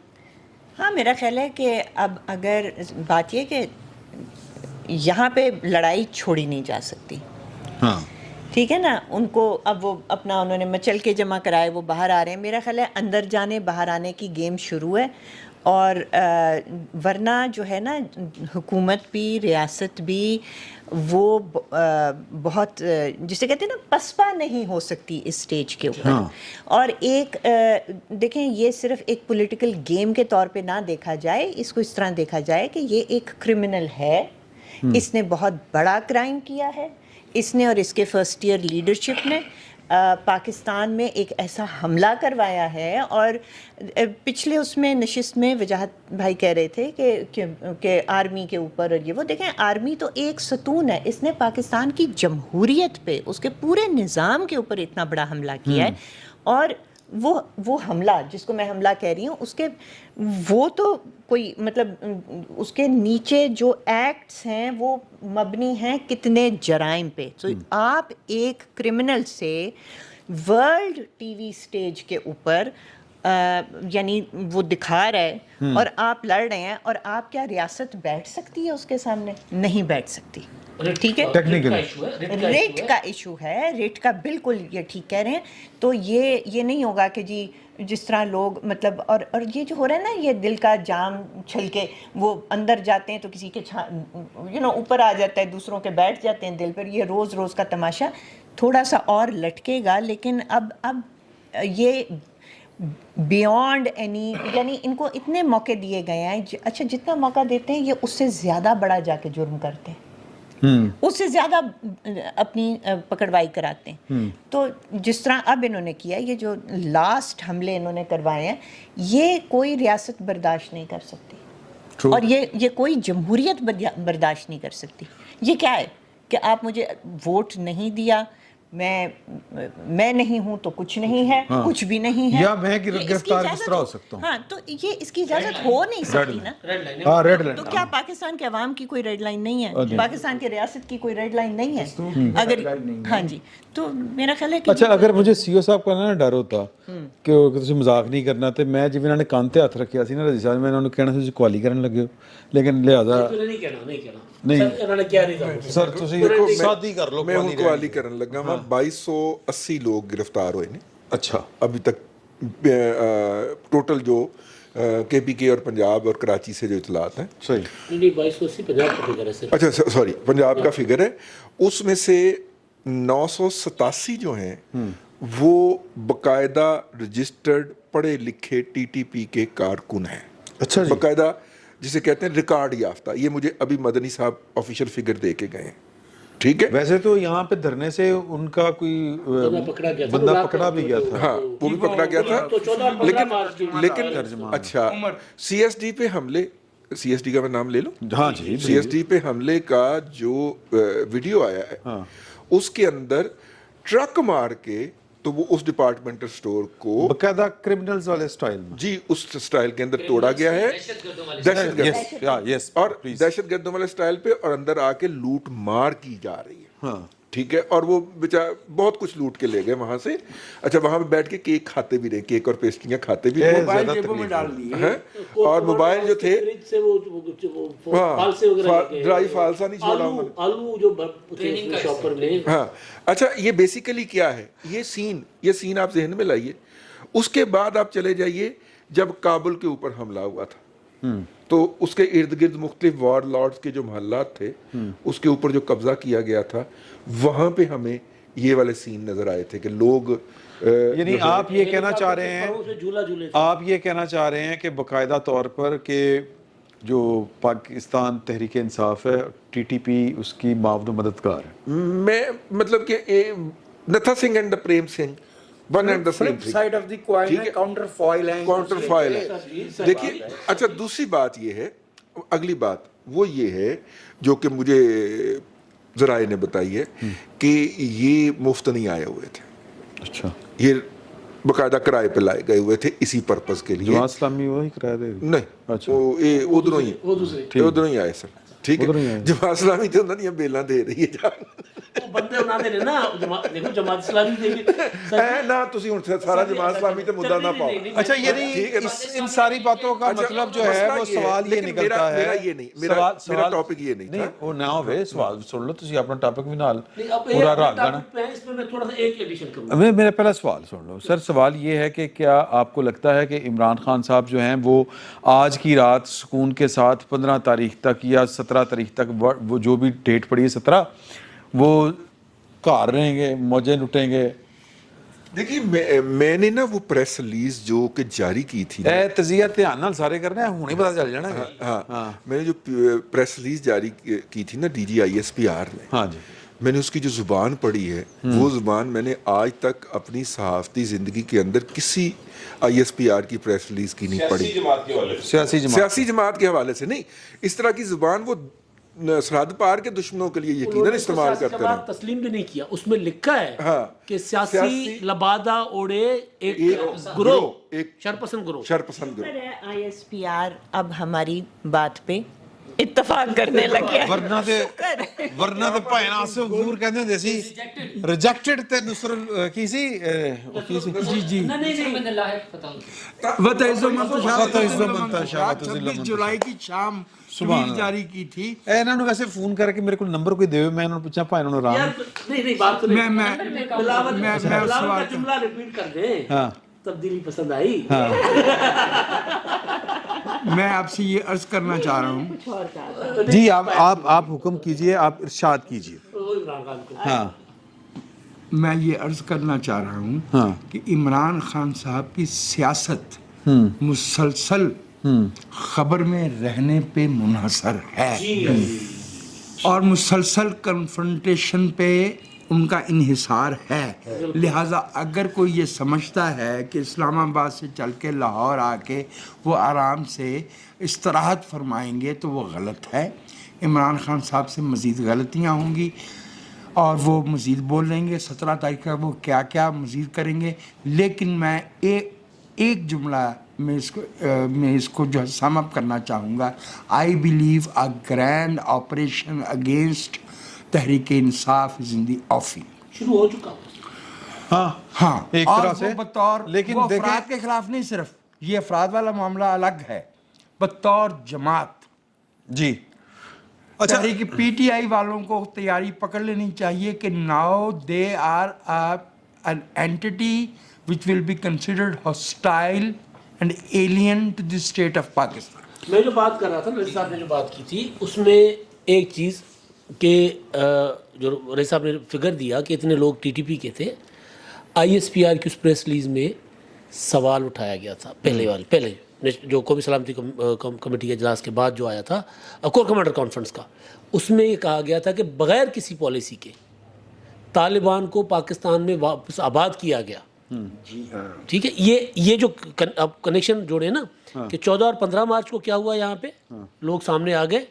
हाँ, मेरा ख्याल है कि अब अगर बात यह कि यहाँ पे लड़ाई छोड़ी नहीं जा सकती। हाँ ठीक है ना, उनको अब वो अपना उन्होंने मचल के जमा कराए, वो बाहर आ रहे हैं। मेरा ख्याल है अंदर जाने बाहर आने की गेम शुरू है और वरना जो है ना हुकूमत भी रियासत भी वो बहुत जिसे कहते हैं ना पसपा नहीं हो सकती इस स्टेज के ऊपर। हाँ। और एक देखें ये सिर्फ एक पॉलिटिकल गेम के तौर पे ना देखा जाए, इसको इस तरह देखा जाए कि ये एक क्रिमिनल है, इसने बहुत बड़ा क्राइम किया है, इसने और इसके फर्स्ट ईयर लीडरशिप ने पाकिस्तान में एक ऐसा हमला करवाया है। और पिछले उसमें नशिस्त में वजाहत भाई कह रहे थे कि आर्मी के ऊपर और ये वो, देखें आर्मी तो एक सतून है, इसने पाकिस्तान की जमहूरियत पे उसके पूरे निज़ाम के ऊपर इतना बड़ा हमला किया है। और वो हमला जिसको मैं हमला कह रही हूँ उसके वो तो कोई मतलब उसके नीचे जो एक्ट्स हैं वो मबनी हैं कितने जराइम पे। तो आप एक क्रिमिनल से वर्ल्ड टीवी स्टेज के ऊपर यानी वो दिखा रहा है और आप लड़ रहे हैं, और आप क्या रियासत बैठ सकती है उसके सामने? नहीं बैठ सकती। ठीक है, रेट का इशू है, रेट का बिल्कुल ये ठीक कह रहे हैं। तो ये नहीं होगा कि जी जिस तरह लोग मतलब और ये जो हो रहा है ना, ये दिल का जाम छल के वो अंदर जाते हैं तो किसी के ऊपर आ जाता है, दूसरों के बैठ जाते हैं दिल पर। ये रोज़ का तमाशा थोड़ा सा और लटकेगा, लेकिन अब ये बियॉन्ड एनी यानी इनको इतने मौके दिए गए हैं। अच्छा जितना मौका देते हैं ये उससे ज़्यादा बड़ा जाके जुर्म करते हैं, उससे ज़्यादा अपनी पकड़वाई कराते हैं। तो जिस तरह अब इन्होंने किया, ये जो लास्ट हमले इन्होंने करवाए हैं, ये कोई रियासत बर्दाश्त नहीं कर सकती। और ये कोई जमहूरियत बर्दाश्त नहीं कर सकती। ये क्या है कि आप मुझे वोट नहीं दिया میں نہیں ہوں تو کچھ نہیں ہے, کچھ بھی نہیں ہے, یا میں گرفتار کس طرح ہو سکتا ہوں. ہاں تو یہ اس کی اجازت ہو نہیں سکتی نا. ہاں ریڈ لائن. تو کیا پاکستان کے عوام کی کوئی ریڈ لائن نہیں ہے؟ پاکستان کی ریاست کی کوئی ریڈ لائن نہیں ہے؟ اگر ہاں جی, تو میرا خیال ہے کہ اچھا اگر مجھے سی او صاحب کا نا ڈر ہوتا کہ ਤੁਸੀਂ ਮਜ਼ਾਕ ਨਹੀਂ ਕਰਨਾ ਤੇ ਮੈਂ ਜਿਵੇਂ ਇਹਨਾਂ ਨੇ ਕੰਨ ਤੇ ਹੱਥ ਰੱਖਿਆ ਸੀ ਨਾ ਰਜੀ ਸਾਹਿਬ, ਮੈਂ ਇਹਨਾਂ ਨੂੰ ਕਹਿਣਾ ਸੀ ਤੁਸੀਂ ਕੁਆਲੀ ਕਰਨ ਲੱਗੇ ਹੋ, ਲੇਕਿਨ ਲਿਹਾਜ਼ਾ ਨਹੀਂ ਕਹਿਣਾ ਨਹੀਂ ਇਹਨਾਂ ਨੇ ਕਿਹਾ ਨਹੀਂ ਸਰ ਤੁਸੀਂ ਸਾਦੀ ਕਰ ਲਓ. मैं हूँ कुआली करन लगा वा. 2280 लोग गिरफ्तार हुए ने ਅੱਛਾ अभी तक. टोटल जो KPK और पंजाब और कराची से जो इतलात हैं. सही. नहीं 2280 पंजाब का फिगर है सर. अच्छा सॉरी, पंजाब का फिगर है. उसमें से 987 जो हैं वो बकायदा रजिस्टर्ड पढ़े लिखे TTP के कारकुन हैं. अच्छा जी. बकायदा जिसे कहते हैं रिकॉर्ड याफ्ता. ये मुझे अभी मदनी साहब ऑफिशियल फिगर दे के गए हैं. ठीक है. वैसे तो यहाँ पे धरने से उनका कोई बंदा पकड़ा भी गया था. हाँ वो भी पकड़ा गया था. लेकिन अच्छा CSD पे हमले, CSD का मैं नाम ले लूं. हाँ जी. CSD पे हमले का जो वीडियो आया है उसके अंदर ट्रक मार के तो वो उस डिपार्टमेंटल स्टोर को बकायदा क्रिमिनल्स वाले स्टाइल में जी उस स्टाइल के अंदर तोड़ा गया है. यस और दहशतगर्दों वाले स्टाइल पे, और अंदर आके लूट मार की जा रही है. हाँ ठीक है. और वो बेचारा बहुत कुछ लूट के ले गए वहां से. अच्छा वहां पे बैठ के केक खाते भी रहे, केक और पेस्ट्रियां खाते भी रहे. मोबाइल जेबों में डाल दिए. और मोबाइल जो थे ड्राई फालसा नहीं छोड़ा उन्होंने. आलू जो शॉपर में. हाँ अच्छा ये बेसिकली क्या है, ये सीन आप जहन में लाइए. उसके बाद आप चले जाइए जब काबुल के ऊपर हमला हुआ था तो उसके इर्द गिर्द मुख्तलिफ वॉर लॉर्ड्स के जो महल्लात थे उसके ऊपर जो कब्जा किया गया था, वहां पे हमें ये वाले सीन नजर आए थे कि लोग यानी आप ये कहना चाह रहे हैं, आप ये कहना चाह रहे हैं कि बाकायदा तौर पर कि जो पाकिस्तान तहरीक इंसाफ है TTP उसकी मावद मददगार है. मैं मतलब कि नथा Singh and the Prem Singh one and the same side of the coin है, काउंटर फॉइल है. काउंटर फॉइल है. देखिए अच्छा दूसरी बात ये है, अगली बात वो ये है जो कि मुझे जराए ने बताई है कि ये मुफ्त नहीं आए हुए थे. अच्छा ये बकायदा किराए पे लाए गए हुए थे इसी पर्पस के लिए. जमात इस्लामी वही किराया दे रही? नहीं. अच्छा. वो ये उधरों ही आए सर. ठीक है. जमात इस्लामी तो उन्होंने बेला दे रही है ਬੰਦੇ ਉਹਨਾਂ ਦੇ ਨੇ ਨਾ ਦੇਖੋ ਜਮਾਤ ਇਸਲਾਮੀ ਦੇ ਵੀ ना ਤੁਸੀਂ ਹੁਣ ਸਾਰਾ जमात इस्लामी तो मुद्दा ना पाओ. अच्छा यानी इन सारी बातों का मतलब जो है वो सवाल ये निकलता है. मेरा ये नहीं, मेरा टॉपिक ये नहीं था. वो ना होवे सवाल सुन लो ਤੁਸੀਂ ਆਪਣਾ ਟਾਪਿਕ ਵੀ ਨਾਲ पूरा रख देना. इसमें मैं थोड़ा सा एक एडिशन करूंगा. मेरा पहला सवाल सुन लो सर. सवाल ये है कि क्या आपको लगता है कि इमरान खान साहब जो हैं वो आज की रात सुकून के साथ 15 तारीख तक या 17 तारीख तक वो जो भी डेट पड़ी है 17 वो घर रहेंगे, मौजें लुटेंगे? देखिए मैंने ना वो प्रेस रिलीज जो कि जारी की थी, तजिया ध्यान नाल सारे करने हैं, हुणे पता चल जाना. हाँ मैंने जो प्रेस रिलीज जारी की थी ना DGISPR ने, हाँ जी, मैंने उसकी जो जुबान पढ़ी है वो जुबान मैंने आज तक अपनी सहाफती जिंदगी के अंदर किसी ISPR की प्रेस रिलीज की नहीं पढ़ी. सियासी जमात के हवाले से नहीं. इस तरह की जुबान वो सरहद पार के दुश्मनों के लिए यकीनन इस्तेमाल करते हैं. तस्लीम भी नहीं किया. उसमें लिखा है कि सियासी लबादा ओढ़े एक ग्रोह, एक शरपसंद ग्रोह. ISPR अब हमारी बात पे इत्तफाक करने लगे. वरना ते भाएं आसिफ गफूर कहंदे हुंदे सी रिजेक्टेड ते नुसरत की सी जी नहीं मैंने लाहिक पता वत 26 जुलाई की शाम सुबह जारी की थी. ਇਹਨਾਂ ਨੂੰ ਵੈਸੇ ਫੋਨ ਕਰਕੇ ਮੇਰੇ ਕੋਲ ਨੰਬਰ ਕੋਈ ਦੇਵੇ, ਮੈਂ ਇਹਨਾਂ ਨੂੰ ਪੁੱਛਾਂ ਭਾਈ ਇਹਨਾਂ ਨੂੰ ਆਰਾਮ. नहीं बात तो मैं उस सवाल का जुमला रिपीट कर दे. हाँ तब्दीली पसंद आई. मैं आपसे ये अर्ज करना चाह रहा हूँ जी. आप हुक्म कीजिए, आप इरशाद कीजिए. हाँ मैं ये अर्ज करना चाह रहा हूँ हाँ कि इमरान खान साहब की सियासत मुसलसल खबर में रहने पे मुनहसर है और मुसलसल कन्फ्रंटेशन पे उनका इन्हिसार है. लिहाजा अगर कोई ये समझता है कि इस्लामाबाद से चल के लाहौर आके वो आराम से इस्तराहत फरमाएंगे तो वो गलत है. इमरान खान साहब से मज़ीद गलतियाँ होंगी اور وہ مزید بول لیں گے 17 تاریخ کا وہ کیا کیا مزید کریں گے. لیکن میں ایک جملہ میں اس کو جو سم اپ کرنا چاہوں گا. I believe a grand operation against Tehreek Insaf از ان دی آفنگ. شروع ہو چکا. ہاں ایک اور طرح سے وہ بطور لیکن وہ دیکھیں افراد کے خلاف نہیں، صرف یہ افراد والا معاملہ الگ ہے، بطور جماعت. جی اچھا تحریک پی ٹی آئی والوں کو تیاری پکڑ لینی چاہیے کہ now they are an entity which will be considered hostile and alien to the state of Pakistan. میں جو بات کر رہا تھا رئیس صاحب نے جو بات کی تھی اس میں ایک چیز کہ جو رئیس صاحب نے فگر دیا کہ اتنے لوگ ٹی ٹی پی کے تھے. آئی ایس پی آر کی اس پریس ریلیز میں سوال اٹھایا گیا تھا پہلے جو قومی سلامتی کمیٹی کے اجلاس کے بعد جو آیا تھا کور کمانڈر کانفرنس کا، اس میں یہ کہا گیا تھا کہ بغیر کسی پالیسی کے طالبان کو پاکستان میں واپس آباد کیا گیا. ٹھیک ہے، یہ جو اب کنیکشن جوڑے نا کہ 14 اور 15 مارچ کو کیا ہوا یہاں پہ لوگ سامنے آ گئے.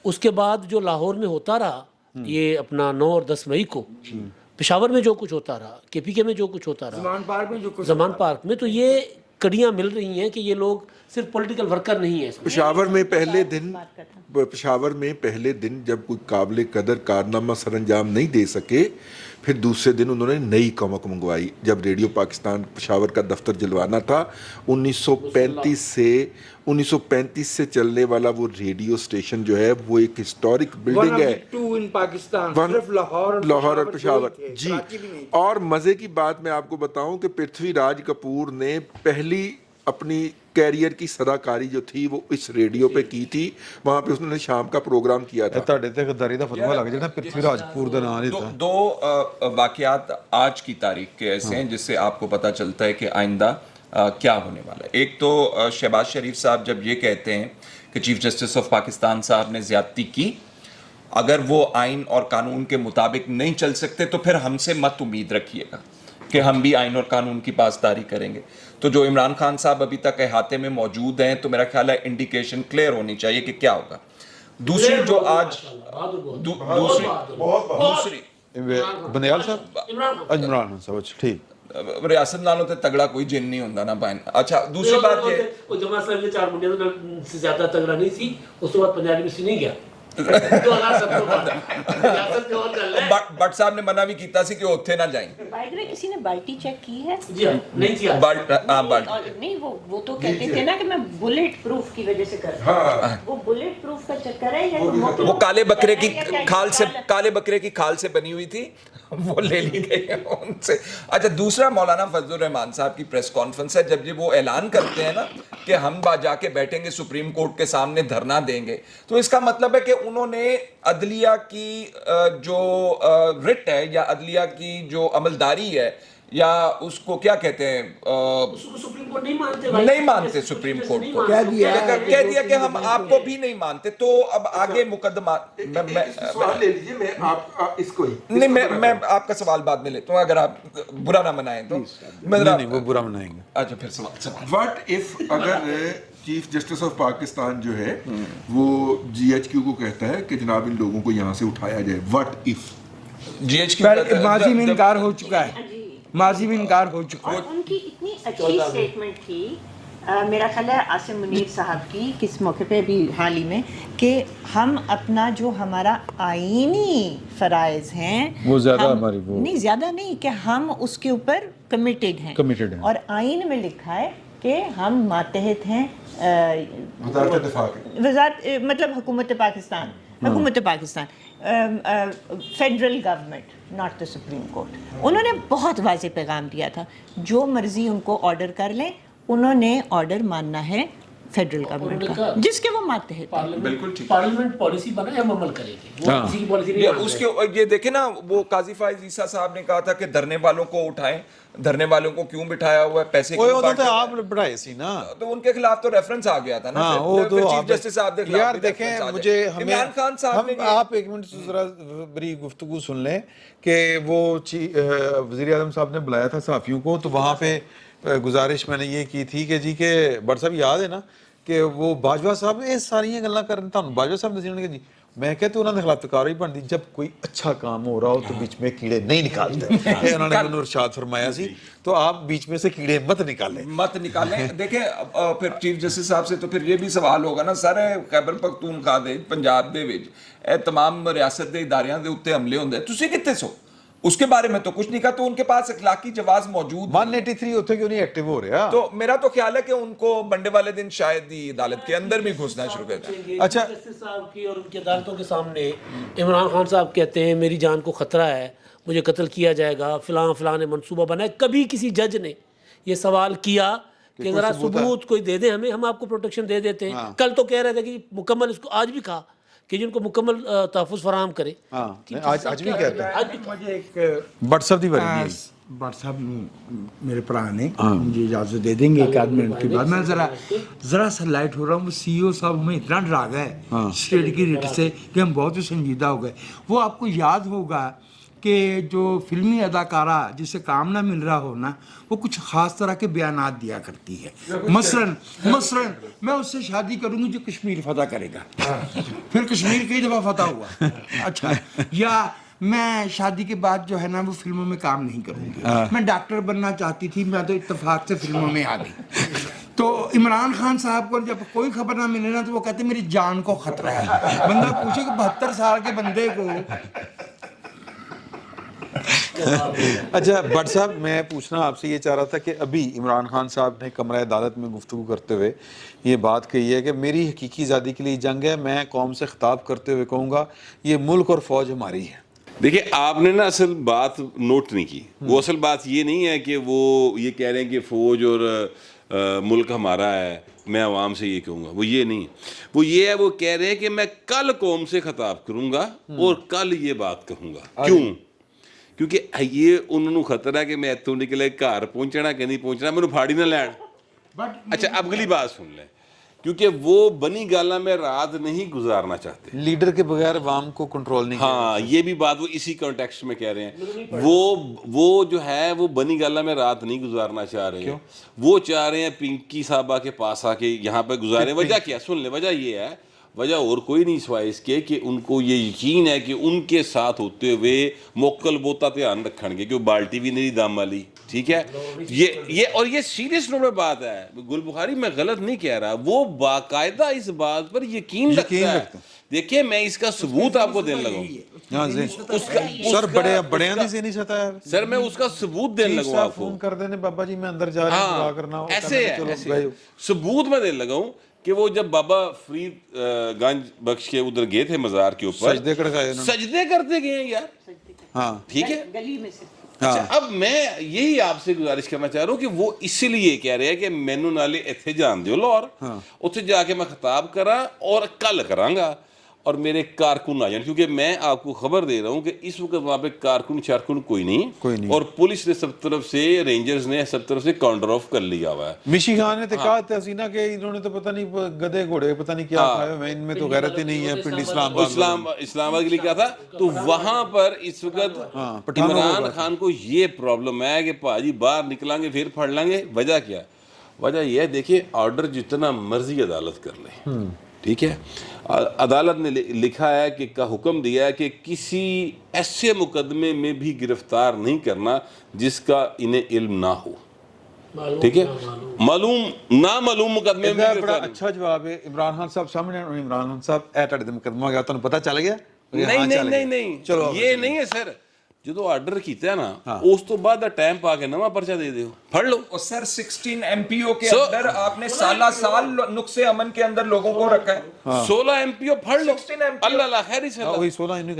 اس کے بعد جو لاہور میں ہوتا رہا یہ اپنا 9 اور 10 مئی کو پشاور میں جو کچھ ہوتا رہا، کے پی کے میں جو کچھ ہوتا رہا، زمان پارک میں، تو یہ کڑیاں مل رہی ہیں کہ یہ لوگ صرف پولیٹیکل ورکر نہیں ہیں. پشاور میں پہلے دن جب کوئی قابل قدر کارنامہ سر انجام نہیں دے سکے، پھر دوسرے دن انہوں نے نئی کمک منگوائی. جب ریڈیو پاکستان پشاور کا دفتر جلوانا تھا 1935 سے چلنے والا وہ ریڈیو اسٹیشن جو ہے وہ ایک ہسٹورک بلڈنگ ہے لاہور اور پشاور. جی، اور مزے کی بات میں آپ کو بتاؤں کہ پرتھوی راج کپور نے پہلی اپنی کیریئر کی صداکاری جو تھی وہ اس ریڈیو پہ کی تھی. وہاں پہ اس نے شام کا پروگرام کیا تھا. دو واقعات آج کی تاریخ کے ایسے ہیں جس سے آپ کو پتہ چلتا ہے کہ آئندہ کیا ہونے والا ہے. ایک تو شہباز شریف صاحب جب یہ کہتے ہیں کہ چیف جسٹس آف پاکستان صاحب نے زیادتی کی، اگر وہ آئین اور قانون کے مطابق نہیں چل سکتے تو پھر ہم سے مت امید رکھیے گا کہ ہم بھی آئین اور قانون کی پاسداری کریں گے. تو جو عمران خان صاحب ابھی تک احاطے میں موجود ہیں تو میرا خیال ہے انڈیکیشن کلیئر ہونی چاہیے کہ کیا ہوگا. دوسری جو آج دوسری بندیال صاحب عمران صاحب ٹھیک ریاست نالوں تے تگڑا کوئی جن نہیں ہوندا نا پائن. اچھا دوسری بات یہ وہ جماعت اسلامی کے 4 منڈیوں سے زیادہ تگڑا نہیں تھی، اس کے بعد پنجاب یونیورسٹی نہیں گیا. بٹ صاحب نے منع بھی کیتا سی کہ اوتھے نہ جائیں. بائی دی وے کسی نے بالٹی چیک کی ہے؟ جی ہاں نہیں تھی. نہیں وہ تو کہتے تھے نا کہ میں بلٹ پروف کی وجہ سے کر رہا ہوں. وہ بلٹ پروف کا چکر ہے یا وہ کالے بکرے کی کھال سے بنی ہوئی تھی، وہ لے لی گئی ان سے. اچھا دوسرا مولانا فضل الرحمان صاحب کی پریس کانفرنس ہے جب وہ اعلان کرتے ہیں نا کہ ہم جا کے بیٹھیں گے سپریم کورٹ کے سامنے دھرنا دیں گے، تو اس کا مطلب ہے کہ انہوں نے عدلیہ کی جو رٹ ہے یا عدلیہ کی جو عملداری ہے یا اس کو کیا کہتے ہیں سپریم کورٹ نہیں مانتے سپریم کورٹ کو، کہہ دیا کہ ہم آپ کو بھی نہیں مانتے. تو اب آگے مقدمہ سوال لے لیجیے، میں آپ کا سوال بعد میں لیتا ہوں اگر آپ برا نہ منائیں تو. وہ برا منائیں گے. اچھا پھر سوال واٹ ایف اگر چیف جسٹس آف پاکستان جو ہے وہ جی ایچ کیو کو کہتا ہے کہ جناب ان لوگوں کو یہاں سے اٹھایا جائے، what if G H Q ماضی میں انکار ہو چکا ہے، ماضی میں انکار ہو چکا ہے. ان کی اتنی اچھی سٹیٹمنٹ تھی میرا خیال ہے عاصم منیر صاحب کی کس موقع پہ بھی حال ہی میں کہ ہم اپنا جو ہمارا آئینی فرائض ہیں وہ زیادہ ہماری وہ نہیں زیادہ نہیں کہ ہم اس کے اوپر کمیٹڈ ہیں اور آئین میں لکھا ہے کہ ہم ماتحت ہیں وزارت دفاع کی، وزارت مطلب حکومت Pakistan federal government not the supreme court. انہوں نے بہت واضح پیغام دیا تھا جو مرضی ان کو آرڈر کر لیں، انہوں نے آرڈر ماننا ہے فیڈرل گورنمنٹ کا جس کے وہ ماتحت ہیں. بالکل ٹھیک. پارلیمنٹ پالیسی بنا ہے، ہم عمل کریں گے. وہ کسی کی پالیسی نہیں اس کے یہ دیکھیں نا وہ قاضی فائز عیسیٰ صاحب نے کہا تھا کہ دھرنے والوں کو اٹھائیں، دھرنے والوں کو کیوں بٹھایا ہوا ہے، پیسے کیوں بانٹ رہے ہیں؟ آپ بڑھائے سی نا، تو ان کے خلاف تو ریفرنس آ گیا تھا نا. چیف جسٹس صاحب کے خلاف یار دیکھیں مجھے عمران خان صاحب نے آپ ایک منٹ ذرا بری گفتگو سن لیں کہ وہ وزیر اعظم صاحب نے بلایا تھا صحافیوں کو، تو وہاں پہ گزارش میں نے یہ کی تھی کہ جی کہ بٹ صاحب یاد ہے نا کہ وہ باجوہ صاحب نے ساری گلاں کرن تھانوں باجوہ صاحب دسن کہ جی میں کہتے انہوں نے خلافکاری بنتی جب کوئی اچھا کام ہو رہا ہو تو بیچ میں کیڑے نہیں نکالتے. انہوں نے منو ارشاد فرمایا سی تو آپ بیچ میں سے کیڑے مت نکالیں. دیکھیں پھر چیف جسٹس صاحب سے تو پھر یہ بھی سوال ہوگا نا سر خیبر پختونخوا دے پنجاب دے وچ اے تمام ریاست دے اداریاں دے اوتے حملے ہوندے تسی کتے سو اس کے بارے میں تو کچھ نہیں کہا تو ان کے پاس اخلاقی جواز موجود 183 ہوتے کیوں نہیں ایکٹیو ہو رہا. تو میرا تو خیال ہے کہ ان کو منڈے والے دن شاید ہی عدالت کے اندر بھی گھسنا شروع کر دیں. اچھا جسٹس صاحب کی اور ان کی عدالتوں کے سامنے عمران خان صاحب کہتے ہیں میری جان کو خطرہ ہے, مجھے قتل کیا جائے گا, فلاں نے منصوبہ بنایا. کبھی کسی جج نے یہ سوال کیا کہ ذرا ثبوت کوئی دے دیں ہمیں, ہم آپ کو پروٹیکشن دے دیتے ہیں. کل تو کہہ رہے تھے کہ مکمل, اس کو آج بھی کہا کہ جن کو مکمل تحفظ فراہم کرے. آج بھی کہتے ہیں مجھے ایک بٹ صاحب دی باری بٹ صاحب میرے پرا نے مجھے اجازت دے دیں گے ایک آدھ منٹ کے بعد. میں ذرا سا لائٹ ہو رہا ہوں. وہ سی او صاحب ہمیں اتنا ڈرا گئے اسٹیٹ کی ریٹ سے کہ ہم بہت ہی سنجیدہ ہو گئے. وہ آپ کو یاد ہوگا کہ جو فلمی اداکارہ جس سے کام نہ مل رہا ہو نا وہ کچھ خاص طرح کے بیانات دیا کرتی ہے. مثلاً میں اس سے شادی کروں گی جو کشمیر فتح کرے گا. پھر کشمیر کئی دفعہ فتح ہوا. اچھا, یا میں شادی کے بعد جو ہے نا وہ فلموں میں کام نہیں کروں گی. میں ڈاکٹر بننا چاہتی تھی, میں تو اتفاق سے فلموں میں آ گئی. تو عمران خان صاحب کو جب کوئی خبر نہ ملے نا تو وہ کہتے میری جان کو خطرہ ہے. بندہ پوچھے کہ 72 سال کے بندے کو. اچھا بٹ صاحب میں پوچھنا آپ سے یہ چاہ رہا تھا کہ ابھی عمران خان صاحب نے کمرہ عدالت میں گفتگو کرتے ہوئے یہ بات کہی ہے کہ میری حقیقی آزادی کے لیے جنگ ہے. میں قوم سے خطاب کرتے ہوئے کہوں گا یہ ملک اور فوج ہماری ہے. دیکھیں آپ نے نا اصل بات نوٹ نہیں کی. وہ اصل بات یہ نہیں ہے کہ وہ یہ کہہ رہے ہیں کہ فوج اور ملک ہمارا ہے, میں عوام سے یہ کہوں گا. وہ یہ نہیں, وہ یہ ہے وہ کہہ رہے ہیں کہ میں کل قوم سے خطاب کروں گا اور کل یہ بات کہوں گا. کیوں؟ کیونکہ یہ انہوں نے خطرہ ہے کہ میں اتوں نکلے گھر پہنچنا کہ نہیں پہنچنا مینوں پھاڑی نہ لین. اچھا اب اگلی بات سن لیں, کیونکہ وہ بنی گالا میں رات نہیں گزارنا چاہتے. لیڈر کے بغیر عوام کو کنٹرول نہیں. ہاں یہ بھی بات وہ اسی کانٹیکسٹ میں کہہ رہے ہیں. وہ جو ہے وہ بنی گالا میں رات نہیں گزارنا چاہ رہے ہیں. وہ چاہ رہے ہیں پنکی صاحبہ کے پاس آ کے یہاں پہ گزارے. وجہ کیا سن لیں, وجہ یہ ہے, وجہ اور کوئی نہیں سوائے اس کے کہ ان کو یہ یقین ہے کہ ان کے ساتھ ہوتے ہوئے موکل بوتا دھیان رکھیں گے کہ وہ بالٹی بھی نہیں دام والی. ٹھیک ہے, یہ اور یہ سیریس نوٹ میں بات ہے. گل بخاری میں غلط نہیں کہہ رہا, وہ باقاعدہ اس بات پر یقین رکھتا ہے. دیکھیے میں اس کا ثبوت آپ کو دینے لگا ہوں. سر بڑے نہیں ستا ہے سر, میں اس کا ثبوت دینے لگا ہوں آپ کو. فون کر دینے بابا جی میں اندر جا رہا ہوں کرنا ہو. ایسے ہے ثبوت میں دینے لگا ہوں کہ وہ جب بابا فرید گنج بخش کے ادھر گئے تھے مزار کے اوپر سجدے کرتے گئے ہیں یار. ہاں ٹھیک ہے, گلی میں سے. اچھا اب میں یہی آپ سے گزارش کرنا چاہ رہا ہوں کہ وہ اسی لیے کہہ رہے ہیں کہ مینو نالے اتنے جان دیو لاہور, اتنے جا کے میں خطاب کرا اور کل کراں گا اور میرے کارکن آ جائیں. کیونکہ میں آپ کو خبر دے رہا ہوں کہ اس وقت وہاں پہ کارکن شارکن کوئی نہیں اور پولیس نے سب طرف سے, رینجرز نے سب طرف سے کاؤنٹر آف کر لیا ہوا ہے. مشی خان نے تو کہا تھا حسینہ کہ انہوں نے تو پتہ نہیں گدے گھوڑے پتہ نہیں کیا کھائے ہوئے, ان میں تو غیرت ہی نہیں ہے. پنڈ اسلام آباد کے لیے کیا تھا. تو وہاں پر اس وقت عمران خان کو یہ پرابلم ہے کہ پاجی باہر نکلیں گے پھر پھڑ لیں گے. وجہ کیا, وجہ یہ ہے دیکھیے آرڈر جتنا مرضی عدالت کر لے, ٹھیک ہے, عدالت نے لکھا ہے کہ کا حکم دیا ہے کہ کسی ایسے مقدمے میں بھی گرفتار نہیں کرنا جس کا انہیں علم نہ ہو. ٹھیک ہے, نامعلوم مقدمے میں. بڑا اچھا جواب ہے عمران خان صاحب سامنے. عمران خان صاحب اے ٹڑ دے مقدمہ گیا تانوں پتہ چل گیا؟ نہیں چلو یہ نہیں ہے سر. جدو آرڈر کیتا ہے نا اس تو بعد ٹائم پا کے نواں پرچہ دے دیو, پڑھ لو. اور سر 16 ایم پی او کے اندر آپ نے سال نقص امن کے اندر لوگوں کو رکھا ہے. 16 ایم پی او پڑھ لو, اللہ اللہ خیر ہی سے.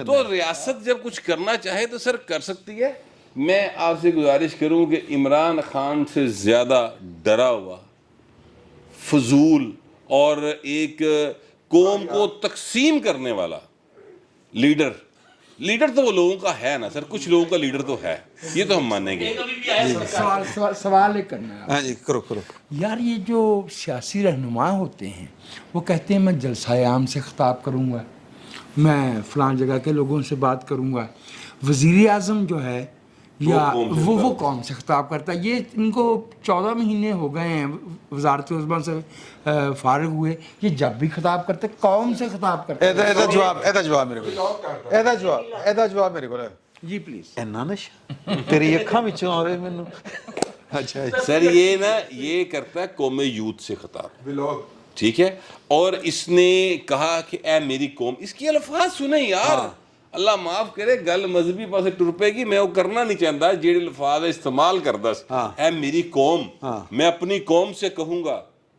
تو ریاست جب کچھ کرنا چاہے تو سر کر سکتی ہے. میں آپ سے گزارش کروں کہ عمران خان سے زیادہ ڈرا ہوا, فضول اور ایک قوم کو تقسیم کرنے والا لیڈر تو وہ لوگوں کا ہے نا سر, کچھ لوگوں کا لیڈر تو ہے, یہ تو ہم مانیں گے. سوال ایک کرنا ہے. ہاں جی کرو یار یہ جو سیاسی رہنما ہوتے ہیں وہ کہتے ہیں میں جلسہ عام سے خطاب کروں گا, میں فلاں جگہ کے لوگوں سے بات کروں گا. وزیر اعظم جو ہے या कौम से वो खिताब? कौम से खिताब करता है। ये इनको 14 महीने हो गए हैं वजारत उज़्मा से फारिग हुए, ये जब भी खिताब करते कौम से खिताब करते ਇਹਦਾ ਜਵਾਬ ਮੇਰੇ ਕੋਲ, ਇਹਦਾ ਜਵਾਬ ਮੇਰੇ ਕੋਲ ਹੈ जी प्लीज़। ਇੰਨਾ ਨਸ਼ਾ ਤੇਰੀ ਅੱਖਾਂ ਵਿੱਚੋਂ ਆਵੇ ਮੈਨੂੰ। अच्छा सर ये ना ये करता है कौम यूथ से खिताब, ठीक है, और इसने कहा कि ऐ मेरी कौम, इसकी अल्फाज सुने यार, अल्लाह माफ करे गल मजहबी पासे टुर पेगी, मैं वो करना नहीं चाहता जेड़े अल्फाज इस्तेमाल करदा ऐ मेरी कौम, मैं अपनी कौम से कहूंगा।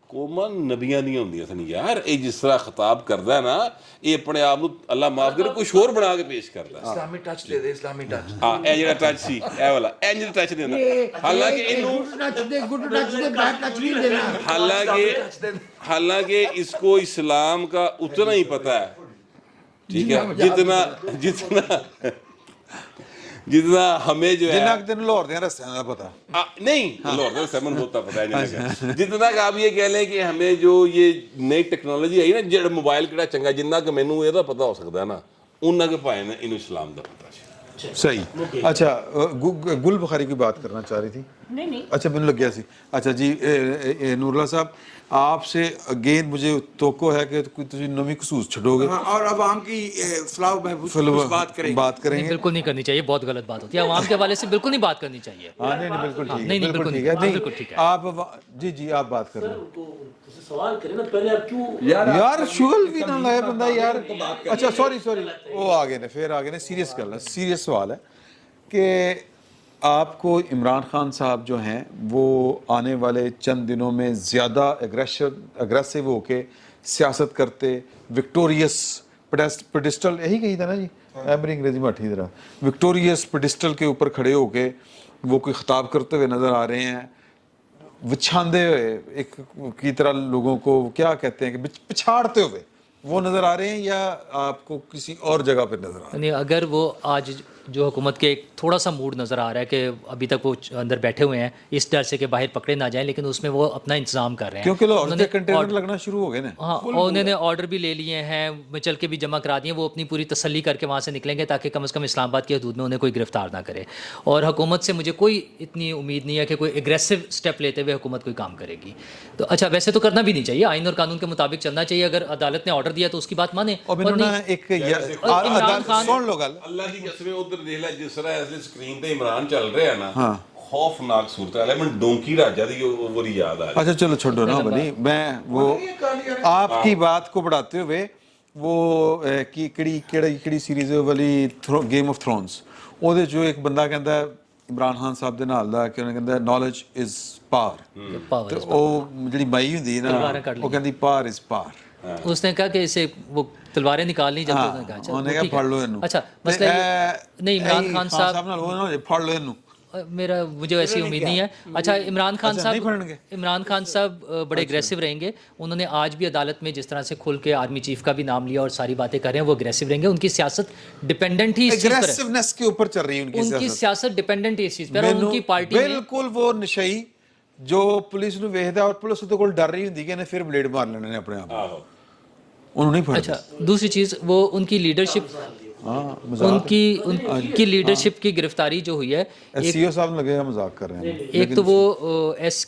कौमां नबियां दी होंदियां सन यार, ये जिस तरह खिताब करदा है ना, ये अपने आप नूं अल्लाह माफ करे कुछ होर बना के पेश करदा। इस्लामी टच दे दे, इस्लामी टच। हाँ ए जेड़ा टच सी ए वाला इंज टच देंदा, हालांकि इनू गुड टच दे, बैड टच नहीं देना। हालांकि इसको इस्लाम का उतना ही पता है, ठीक है, जितना हमें जो है ਜਿੰਨਾ ਕਿ ਤੈਨੂੰ ਲਾਹੌਰ ਦੇ ਰਸਤਿਆਂ ਦਾ ਪਤਾ। नहीं लाहौर का सेवन होता पता है नहीं, जितना कि आप ये कह लें कि हमें जो ये नई टेक्नोलॉजी आई ना, जेड़ा मोबाइल किहड़ा चंगा, जिन्ना कि मैनू ਇਹਦਾ पता हो सकता है ना, उन्ना के भाई ने इन्हू इस्लाम का पता है। सही। अच्छा गुल बुखारी की बात करना चाह रही थी। नहीं अच्छा मैंने लग गया सी। अच्छा जी नूरुल्लाह साहब, आपसे अगेन मुझे तोको है कि तुम नवी खसूस छोड़ोगे और आवाम की फलाह व बहबूद की कुछ बात करेंगे। नहीं, बिल्कुल नहीं करनी चाहिए, बहुत गलत बात होती है, आवाम के हवाले से बिल्कुल नहीं बात करनी चाहिए। हाँ नहीं नहीं बिल्कुल ठीक है, नहीं, बिल्कुल ठीक है, बिल्कुल ठीक है। आप जी आप बात कर रहे हैं तो सवाल करें ना पहले, आप क्यों यार शुगल भी ना लाए बंदा यार। अच्छा सॉरी वो आगे ने फिर आगे ने सीरियस करना, सीरियस सवाल है कि आपको इमरान खान साहब जो हैं वो आने वाले चंद दिनों में ज़्यादा एग्रेसिव होके सियासत करते, विक्टोरियस पेडिस्टल, यही कही था ना जी, मेरी अंग्रेजी में अच्छी तरह, विक्टोरियस पेडिस्टल के ऊपर खड़े होके वो कोई खिताब करते हुए नज़र आ रहे हैं, विछांदे हुए एक की तरह लोगों को क्या कहते हैं कि पिछाड़ते हुए वो नज़र आ रहे हैं, या आपको किसी और जगह पर नज़र आ रहे हैं? नहीं, अगर वो आज जो हुकूमत के एक थोड़ा सा मूड नज़र आ रहा है कि अभी तक वो अंदर बैठे हुए हैं इस डर से कि बाहर पकड़े ना जाएं, लेकिन उसमें वो अपना इंतजाम कर रहे हैं, क्योंकि लाहौर उन्होंने से कंटेनर लगना शुरू हो गए ना। हाँ, और उन्होंने ऑर्डर भी ले लिए हैं, मचल के भी जमा करा दिए, वो अपनी पूरी तसल्ली करके वहाँ से निकलेंगे ताकि कम से कम इस्लामाबाद की हदूद में उन्हें कोई गिरफ्तार ना करे। और हुकूमत से मुझे कोई इतनी उम्मीद नहीं है कि कोई एग्रेसिव स्टेप लेते हुए हुकूमत कोई काम करेगी। तो अच्छा, वैसे तो करना भी नहीं चाहिए, आइन और कानून के मुताबिक चलना चाहिए, अगर अदालत ने ऑर्डर दिया तो उसकी बात माने। और मैंने ना एक इमरान खान सुन लो गल, अल्लाह की कसम उधर देख ला जिस तरह ऐसे स्क्रीन पे इमरान चल रहे हैं ना, खौफनाक सूरत है। मैं डोंकी राजा दी वो याद आ रही। अच्छा चलो छोड़ो ना बनी, मैं वो आपकी बात को बढ़ाते हुए वो की ਕਿਹੜੀ ਸੀਰੀਜ਼ ਵਾਲੀ ਗੇਮ ਆਫ ਥਰੋਨਸ, ਉਹਦੇ ਜੋ ਇੱਕ ਬੰਦਾ ਕਹਿੰਦਾ ਇਮਰਾਨ ਖਾਨ ਸਾਹਿਬ ਦੇ ਨਾਲ ਦਾ ਕਿ ਉਹਨੇ ਕਹਿੰਦਾ ਨੌਲੇਜ ਇਜ਼ ਪਾਵਰ, ਤੇ ਉਹ ਜਿਹੜੀ ਮਾਈ ਹੁੰਦੀ ਹੈ ਨਾ ਉਹ ਕਹਿੰਦੀ ਪਾਵਰ ਇਜ਼ ਪਾਵਰ। उसने कहा कि इसे वो तलवारें निकालनी जब उसने कहा अच्छा, ਉਹਨੇ ਕਿਹਾ ਫੜ ਲਓ ਇਹਨੂੰ। अच्छा मसला नहीं, इमरान खान साहब ਨਾਲ ਉਹ ਨਾ ਫੜ ਲਓ ਇਹਨੂੰ, मेरा मुझे ऐसी उम्मीद नहीं है। अच्छा, इमरान खान साहब बड़े एग्रेसिव रहेंगे, उन्होंने आज भी अदालत में जिस तरह से खुल के आर्मी चीफ का भी नाम लिया और सारी बातें कर रहे हैं, वो एग्रेसिव रहेंगे। उनकी सियासत डिपेंडेंट ही इस चीज पर है, एग्रेसिवनेस के ऊपर चल रही है उनकी सियासत डिपेंडेंट ही इस चीज पर है। उनकी पार्टी बिल्कुल वो नशई जो पुलिस ਨੂੰ ਵੇਖਦਾ ਔਰ ਪੁਲਿਸ ਉਹਦੇ ਕੋਲ ਡਰ ਰਹੀ ਹੁੰਦੀ ਕਿ ਇਹਨੇ ਫਿਰ ਬਲੇਡ ਮਾਰ ਲੈਣੇ ਨੇ ਆਪਣੇ ਆਪ, ਉਹਨੂੰ ਨਹੀਂ ਫੜਦਾ। अच्छा, दूसरी चीज़ वो उनकी लीडरशिप, उनकी लीडरशिप की गिरफ्तारी जो हुई है, सीओ साहब लगेगा मजाक कर रहे हैं। एक तो वो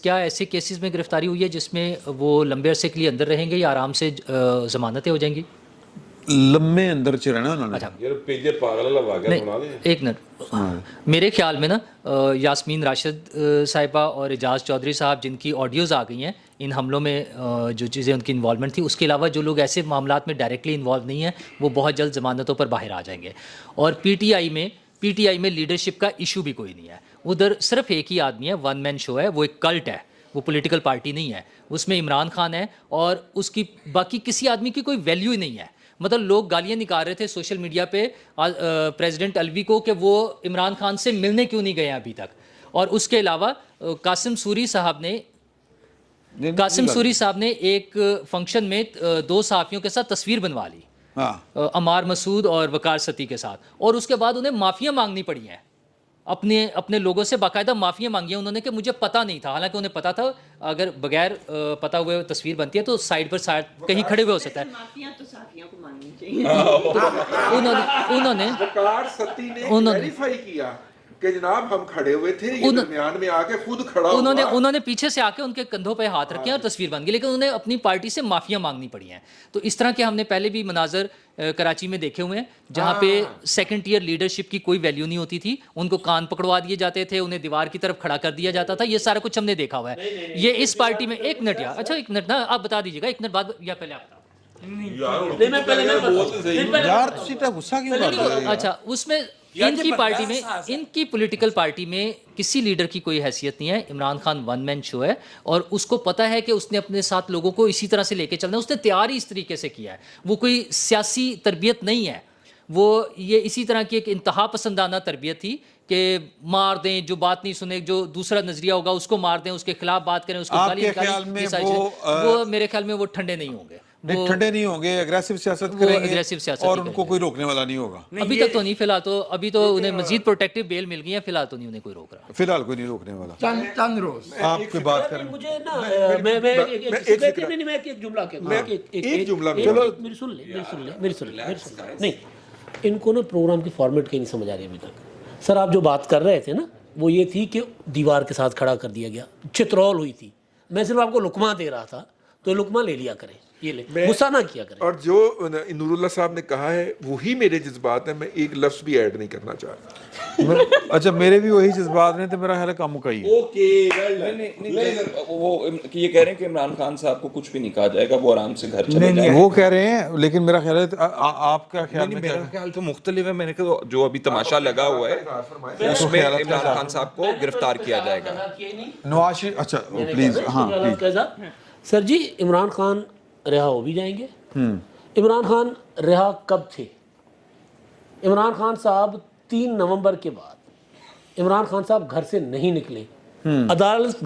क्या ऐसे केसेस में गिरफ्तारी हुई है जिसमें वो लंबे अरसे के लिए अंदर रहेंगे या आराम से जमानतें हो जाएंगी? लम्बे अंदर च रहना उन्होंने। अच्छा, यार पेजे पागल वाला वाकया सुना दे एक मिनट, मेरे ख्याल में ना यास्मीन राशिद साहिबा और एजाज चौधरी साहब जिनकी ऑडियोज़ आ गई हैं इन हमलों में, जो चीज़ें उनकी इन्वॉल्वमेंट थी, उसके अलावा जो लोग ऐसे मामलात में डायरेक्टली इन्वॉल्व नहीं हैं वो बहुत जल्द ज़मानतों पर बाहर आ जाएंगे। और पीटीआई में लीडरशिप का इशू भी कोई नहीं है, उधर सिर्फ एक ही आदमी है, वन मैन शो है, वो एक कल्ट है, वो पॉलिटिकल पार्टी नहीं है, उसमें इमरान खान है और उसकी बाकी किसी आदमी की कोई वैल्यू ही नहीं है। मतलब लोग गालियां निकाल रहे थे सोशल मीडिया पे प्रेसिडेंट अलवी को कि वो इमरान खान से मिलने क्यों नहीं गए अभी तक। और उसके अलावा कासिम सूरी साहब ने एक फंक्शन में दो सहाफ़ियों के साथ तस्वीर बनवा ली, अमार मसूद और वकार सती के साथ, और उसके बाद उन्हें माफ़ियाँ मांगनी पड़ी हैं, अपने लोगों से बाकायदा माफ़ियाँ मांगी उन्होंने कि मुझे पता नहीं था, हालांकि उन्हें पता था अगर बगैर पता हुए तस्वीर बनती है तो साइड पर कहीं खड़े हुए हो सकता है। माफिया तो साफियों को मांगनी चाहिए। उन्होंने वकार सती ने वेरीफाई किया کہ جناب ہم کھڑے ہوئے تھے, یہ درمیان میں آ کے خود کھڑا ہوا. انہوں نے پیچھے سے آ کے ان کے کندھوں پہ ہاتھ رکھے ہیں اور تصویر بن گئی, لیکن انہیں اپنی پارٹی سے معافیاں مانگنی پڑی ہیں. تو اس طرح کے ہم نے پہلے بھی مناظر کراچی میں دیکھے ہوئے ہیں جہاں پہ سیکنڈ ٹیئر لیڈرشپ کی کوئی ویلیو نہیں ہوتی تھی, ان کو کان پکڑوا دیے جاتے تھے, انہیں دیوار کی طرف کھڑا کر دیا جاتا تھا. یہ سارا کچھ ہم نے دیکھا ہوا ہے. یہ اس پارٹی میں ایک منٹ یار, اچھا ایک منٹ نا آپ بتا دیجیے گا, ایک منٹ بعد یا پہلے آپ اچھا اس میں ان کی پارٹی میں, ان کی پولیٹیکل پارٹی میں کسی لیڈر کی کوئی حیثیت نہیں ہے. عمران خان ون مین شو ہے اور اس کو پتا ہے کہ اس نے اپنے ساتھ لوگوں کو اسی طرح سے لے کے چلنا ہے. اس نے تیار ہی اس طریقے سے کیا ہے. وہ کوئی سیاسی تربیت نہیں ہے, وہ یہ اسی طرح کی ایک انتہا پسندانہ تربیت تھی کہ مار دیں, جو بات نہیں سنے, جو دوسرا نظریہ ہوگا اس کو مار دیں, اس کے خلاف بات کریں, اس کو گالی نکالیں. وہ میرے خیال میں وہ ٹھنڈے نہیں ہوں گے, ٹھنڈے نہیں ہوں گے, اگریسو سیاست کریں گے اور ان کو کوئی روکنے والا نہیں ہوگا. ابھی تک تو نہیں, فی الحال تو ابھی تو انہیں مزید پروٹیکٹیو بیل مل گئی ہے, فی الحال تو نہیں انہیں کوئی روک رہا, فی الحال کوئی نہیں روکنے والا. چند روز آپ کی بات کریں. مجھے نا میں ایک جملہ کہتا ہوں, ایک جملہ میری سن لیں نہیں, ان کو نا پروگرام کی فارمیٹ کہیں نہیں سمجھ آ رہی ابھی تک. سر آپ جو بات کر رہے تھے نا وہ یہ تھی کہ دیوار کے ساتھ کھڑا کر دیا گیا, چترول ہوئی تھی. میں صرف آپ کو لقمہ دے رہا تھا, تو لقمہ لے لیا کریں, یہ لے, غصہ نہ کیا کریں. اور جو نور اللہ صاحب نے کہا ہے وہی میرے جذبات ہیں, میں ایک لفظ بھی ایڈ نہیں کرنا چاہ رہا. اچھا میرے بھی وہی جذبات ہیں, تو میرا خیال ہے کام مکئی ہے. وہ یہ کہہ رہے ہیں کہ عمران خان صاحب کو کچھ بھی نہیں کہا جائے گا, وہ آرام سے گھر چلے جائیں. وہ کہہ رہے ہیں, لیکن میرا خیال ہے آپ کا خیال میں میرا خیال تو مختلف ہے. میں نے کہا جو ابھی تماشا لگا ہوا ہے اس میں عمران خان صاحب کو گرفتار کیا جائے گا. نواز شریف, اچھا پلیز, ہاں سر جی عمران خان رہا ہو بھی جائیں گے. عمران خان رہا کب تھے؟ عمران خان صاحب 3 نومبر کے بعد عمران خان صاحب گھر سے نہیں نکلے. عدالت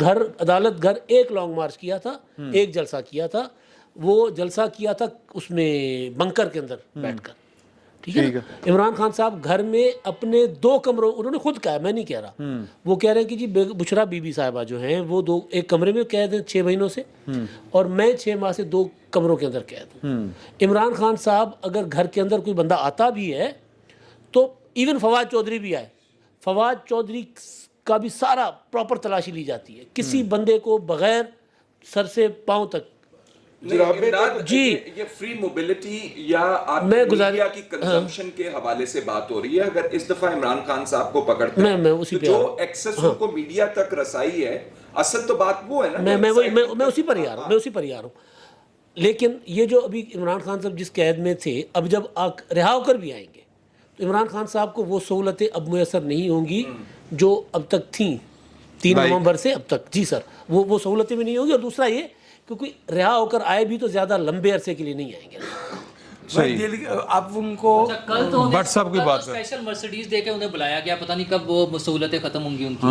گھر ایک لانگ مارچ کیا تھا, ایک جلسہ کیا تھا. وہ جلسہ کیا تھا اس میں بنکر کے اندر بیٹھ کر, ٹھیک ہے. عمران خان صاحب گھر میں اپنے 2 کمروں, انہوں نے خود کہا, میں نہیں کہہ رہا, وہ کہہ رہے ہیں کہ جی بشرا بی بی صاحبہ جو ہیں وہ ایک کمرے میں قید ہیں 6 مہینوں سے, اور میں 6 ماہ سے 2 کمروں کے اندر قید ہوں. عمران خان صاحب اگر گھر کے اندر کوئی بندہ آتا بھی ہے تو ایون فواد چودھری بھی آئے, فواد چودھری کا بھی سارا پراپر تلاشی لی جاتی ہے. کسی بندے کو بغیر سر سے پاؤں تک جی یہ فری موبلٹی یا میڈیا کی کنزمپشن کے حوالے سے بات ہو رہی ہے. اگر اس دفعہ عمران خان صاحب کو پکڑتے ہیں تو جو ایکسس ان کو میڈیا تک رسائی ہے, اصل تو بات وہ ہے نا. میں اسی پر ہی آ رہا ہوں, لیکن یہ جو ابھی عمران خان صاحب جس قید میں تھے, اب جب رہا ہو کر بھی آئیں گے تو عمران خان صاحب کو وہ سہولتیں اب میسر نہیں ہوں گی جو اب تک تھیں 3 نومبر سے اب تک. جی سر, وہ سہولتیں بھی نہیں ہوں گی. اور دوسرا یہ کیونکہ رہا ہو کر آئے بھی تو زیادہ لمبے عرصے کے لیے نہیں آئیں گے. اب ان کو کل تو بٹ صاحب کی بات اسپیشل مرسیڈیز دے کے انہیں بلایا گیا, پتہ نہیں کب وہ سہولتیں ختم ہوں گی ان کی.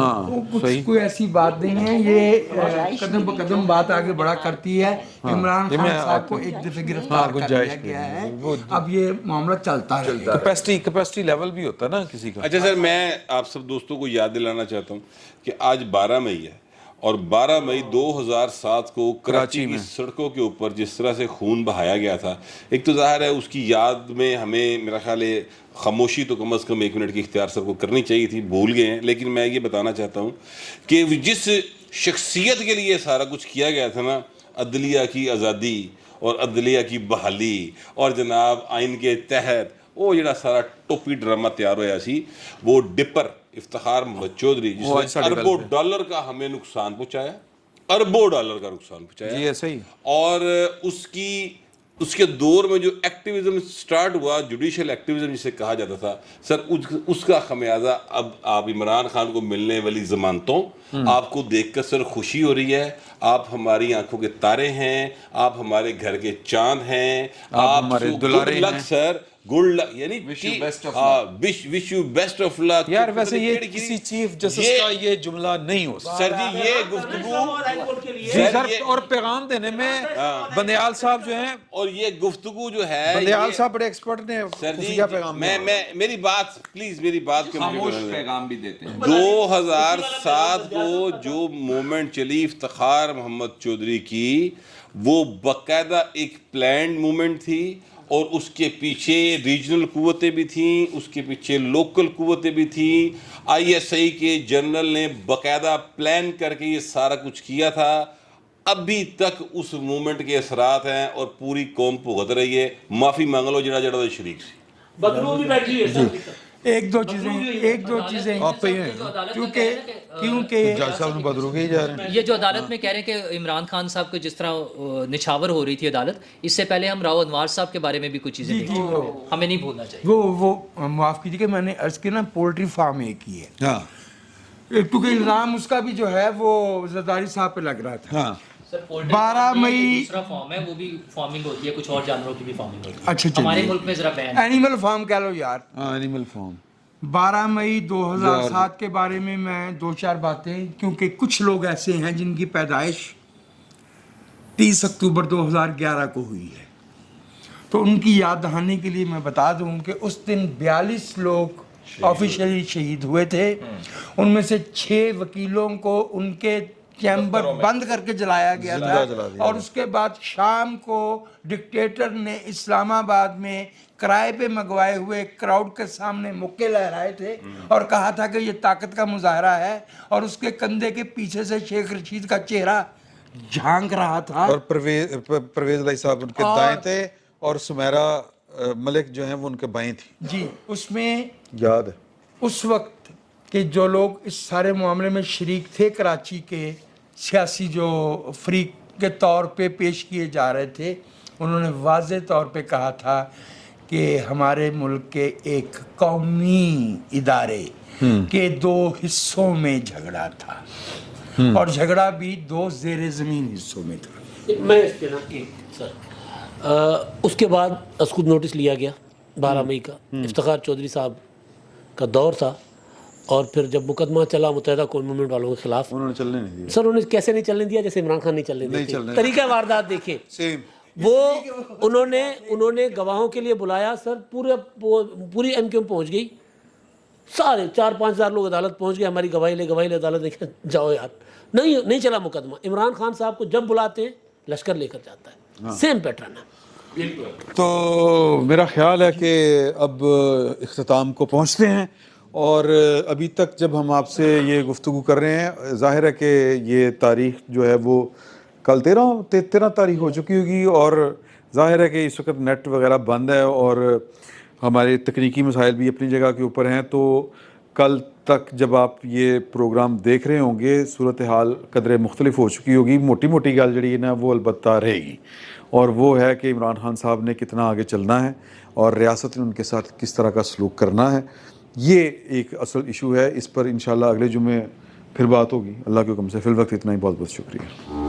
کچھ کوئی ایسی بات نہیں ہے, یہ قدم بقدم بات آگے بڑھا کرتی ہے. عمران خان صاحب کو ایک دفعہ گرفتار کر لیا گیا ہے, اب یہ معاملہ چلتا ہے. کیپیسٹی لیول بھی ہوتا ہے نا کسی کا. اچھا سر, میں آپ سب دوستوں کو یاد دلانا چاہتا ہوں کہ آج 12 مئی ہے, اور 12 مئی 2007 کو کراچی کی سڑکوں کے اوپر جس طرح سے خون بہایا گیا تھا, ایک تو ظاہر ہے اس کی یاد میں ہمیں میرا خیال ہے خاموشی تو کم از کم 1 منٹ کی اختیار سب کو کرنی چاہیے تھی, بھول گئے ہیں. لیکن میں یہ بتانا چاہتا ہوں کہ جس شخصیت کے لیے سارا کچھ کیا گیا تھا نا, عدلیہ کی آزادی اور عدلیہ کی بحالی اور جناب آئین کے تحت وہ جڑا سارا ٹوپی ڈرامہ تیار ہوا سی, وہ ڈپر افتخار محمد چودھری جس نے اربوں ڈالر کا ہمیں نقصان پہنچایا, اربوں ڈالر کا نقصان پہنچایا. جی ایسا ہی. اور اس کے دور میں جو ایکٹیویزم سٹارٹ ہوا, جوڈیشل ایکٹیویزم جسے کہا جاتا تھا سر, اس کا خمیازہ اب آپ عمران خان کو ملنے والی ضمانتوں آپ کو دیکھ کر سر خوشی ہو رہی ہے. آپ ہماری آنکھوں کے تارے ہیں, آپ ہمارے گھر کے چاند ہیں, آپ ہمارے دلارے ہیں سر. گڈ لک, یعنی وش یو بیسٹ آف لک. یار ویسے یہ کسی چیف جسٹس کا یہ جملہ نہیں ہو سر جی, یہ گفتگو اور پیغام دینے میں بندیال صاحب جو ہیں, اور یہ گفتگو جو ہے بندیال صاحب بڑے ایکسپرٹ نے سر جی, پیغام میں میری بات پلیز میری بات کے خاموش پیغام بھی دیتے ہیں. 2007 کو جو موومنٹ چلی افتخار محمد چودھری کی, وہ باقاعدہ ایک پلانڈ موومنٹ تھی, اور اس کے پیچھے ریجنل قوتیں بھی تھیں، اس کے پیچھے لوکل قوتیں بھی تھیں. ISI کے جنرل نے باقاعدہ پلان کر کے یہ سارا کچھ کیا تھا. ابھی تک اس مومنٹ کے اثرات ہیں اور پوری قوم بھگت رہی ہے. معافی مانگ لو جڑا جڑا شریک سی. بدرو بھی بیٹھی ہے سر. ایک دو چیزیں کیونکہ جج صاحب بدرو کے ہی جا رہے ہیں. یہ جو عدالت میں کہہ رہے ہیں کہ عمران خان صاحب کو جس طرح نچھاور ہو رہی تھی عدالت، اس سے پہلے ہم راؤ انوار صاحب کے بارے میں بھی کچھ چیزیں دیکھیں، ہمیں نہیں بھولنا چاہیے. وہ معاف کیجیے کہ میں نے عرض کی نا پولٹری فارم ایک ہی ہے، ہاں کیونکہ الزام اس کا بھی جو ہے وہ زرداری صاحب پہ لگ رہا تھا. ہاں 12 مئی دوسرا فارم ہے، وہ بھی فارمنگ ہوتی ہے، کچھ اور جانوروں کی بھی فارمنگ ہوتی ہے. اچھا ہمارے ملک میں ذرا بین ہے. اینیمل فارم کہہ لو یار. ہاں اینیمل فارم. 12 مئی 2007 کے بارے میں 2-4 باتیں، کیونکہ کچھ لوگ ایسے ہیں جن کی پیدائش 30 اکتوبر 2011 کو ہوئی ہے، تو ان کی یاد دہانی کے لیے میں بتا دوں کہ اس دن 42 لوگ آفیشلی شہید ہوئے تھے. ان میں سے 6 وکیلوں کو ان کے چیمبر بند کر کے جلایا گیا تھا، اور اس کے بعد شام کو ڈکٹیٹر نے اسلام آباد میں کرائے پہ منگوائے ہوئے کراؤڈ کے سامنے مکے لہرائے تھے اور کہا تھا کہ یہ طاقت کا مظاہرہ ہے، اور اس کے کندھے کے پیچھے سے شیخ رشید کا چہرہ جھانک رہا تھا. اور پرویز علیہ صاحب ان کے دائیں تھے اور سمیرہ ملک جو ہیں وہ ان کے بائیں تھی. جی اس میں یاد ہے اس وقت کہ جو لوگ اس سارے معاملے میں شریک تھے، کراچی کے سیاسی جو فریق کے طور پہ پیش کیے جا رہے تھے، انہوں نے واضح طور پہ کہا تھا کہ ہمارے ملک کے ایک قومی ادارے کے 2 حصوں میں جھگڑا تھا، اور جھگڑا بھی 2 زیر زمین حصوں میں تھا. میں اس کے نا سر اس کے بعد اس کو نوٹس لیا گیا 12 مئی کا. افتخار چودھری صاحب کا دور تھا، اور پھر جب مقدمہ چلا متحدہ قومی موومنٹ والوں کے خلاف، انہوں نے چلنے نہیں دیا. سر انہوں نے کیسے نہیں چلنے دیا؟ جیسے عمران خان نہیں چلنے دیا. طریقہ واردات دیکھیں. سیم وہ انہوں نے گواہوں کے لیے بلایا سر. پوری ایم کیو پہنچ گئی، سارے 4-5 ہزار لوگ عدالت پہنچ گئے. ہماری گواہی لے عدالت نے کہا جاؤ یار. نہیں چلا مقدمہ. عمران خان صاحب کو جب بلاتے ہیں لشکر لے کر جاتا ہے. سیم پیٹرن ہے. تو میرا خیال ہے کہ اب اختتام کو پہنچتے ہیں، اور ابھی تک جب ہم آپ سے یہ گفتگو کر رہے ہیں، ظاہر ہے کہ یہ تاریخ جو ہے وہ کل 13 تاریخ ہو چکی ہوگی، اور ظاہر ہے کہ اس وقت نیٹ وغیرہ بند ہے اور ہمارے تکنیکی مسائل بھی اپنی جگہ کے اوپر ہیں. تو کل تک جب آپ یہ پروگرام دیکھ رہے ہوں گے صورتحال قدرے مختلف ہو چکی ہوگی. موٹی گل جڑی ہے نا وہ البتہ رہے گی، اور وہ ہے کہ عمران خان صاحب نے کتنا آگے چلنا ہے اور ریاست نے ان کے ساتھ کس طرح کا سلوک کرنا ہے. یہ ایک اصل ایشو ہے. اس پر انشاءاللہ اگلے جمعے پھر بات ہوگی. اللہ کے حکم سے فی الوقت اتنا ہی. بہت بہت شکریہ.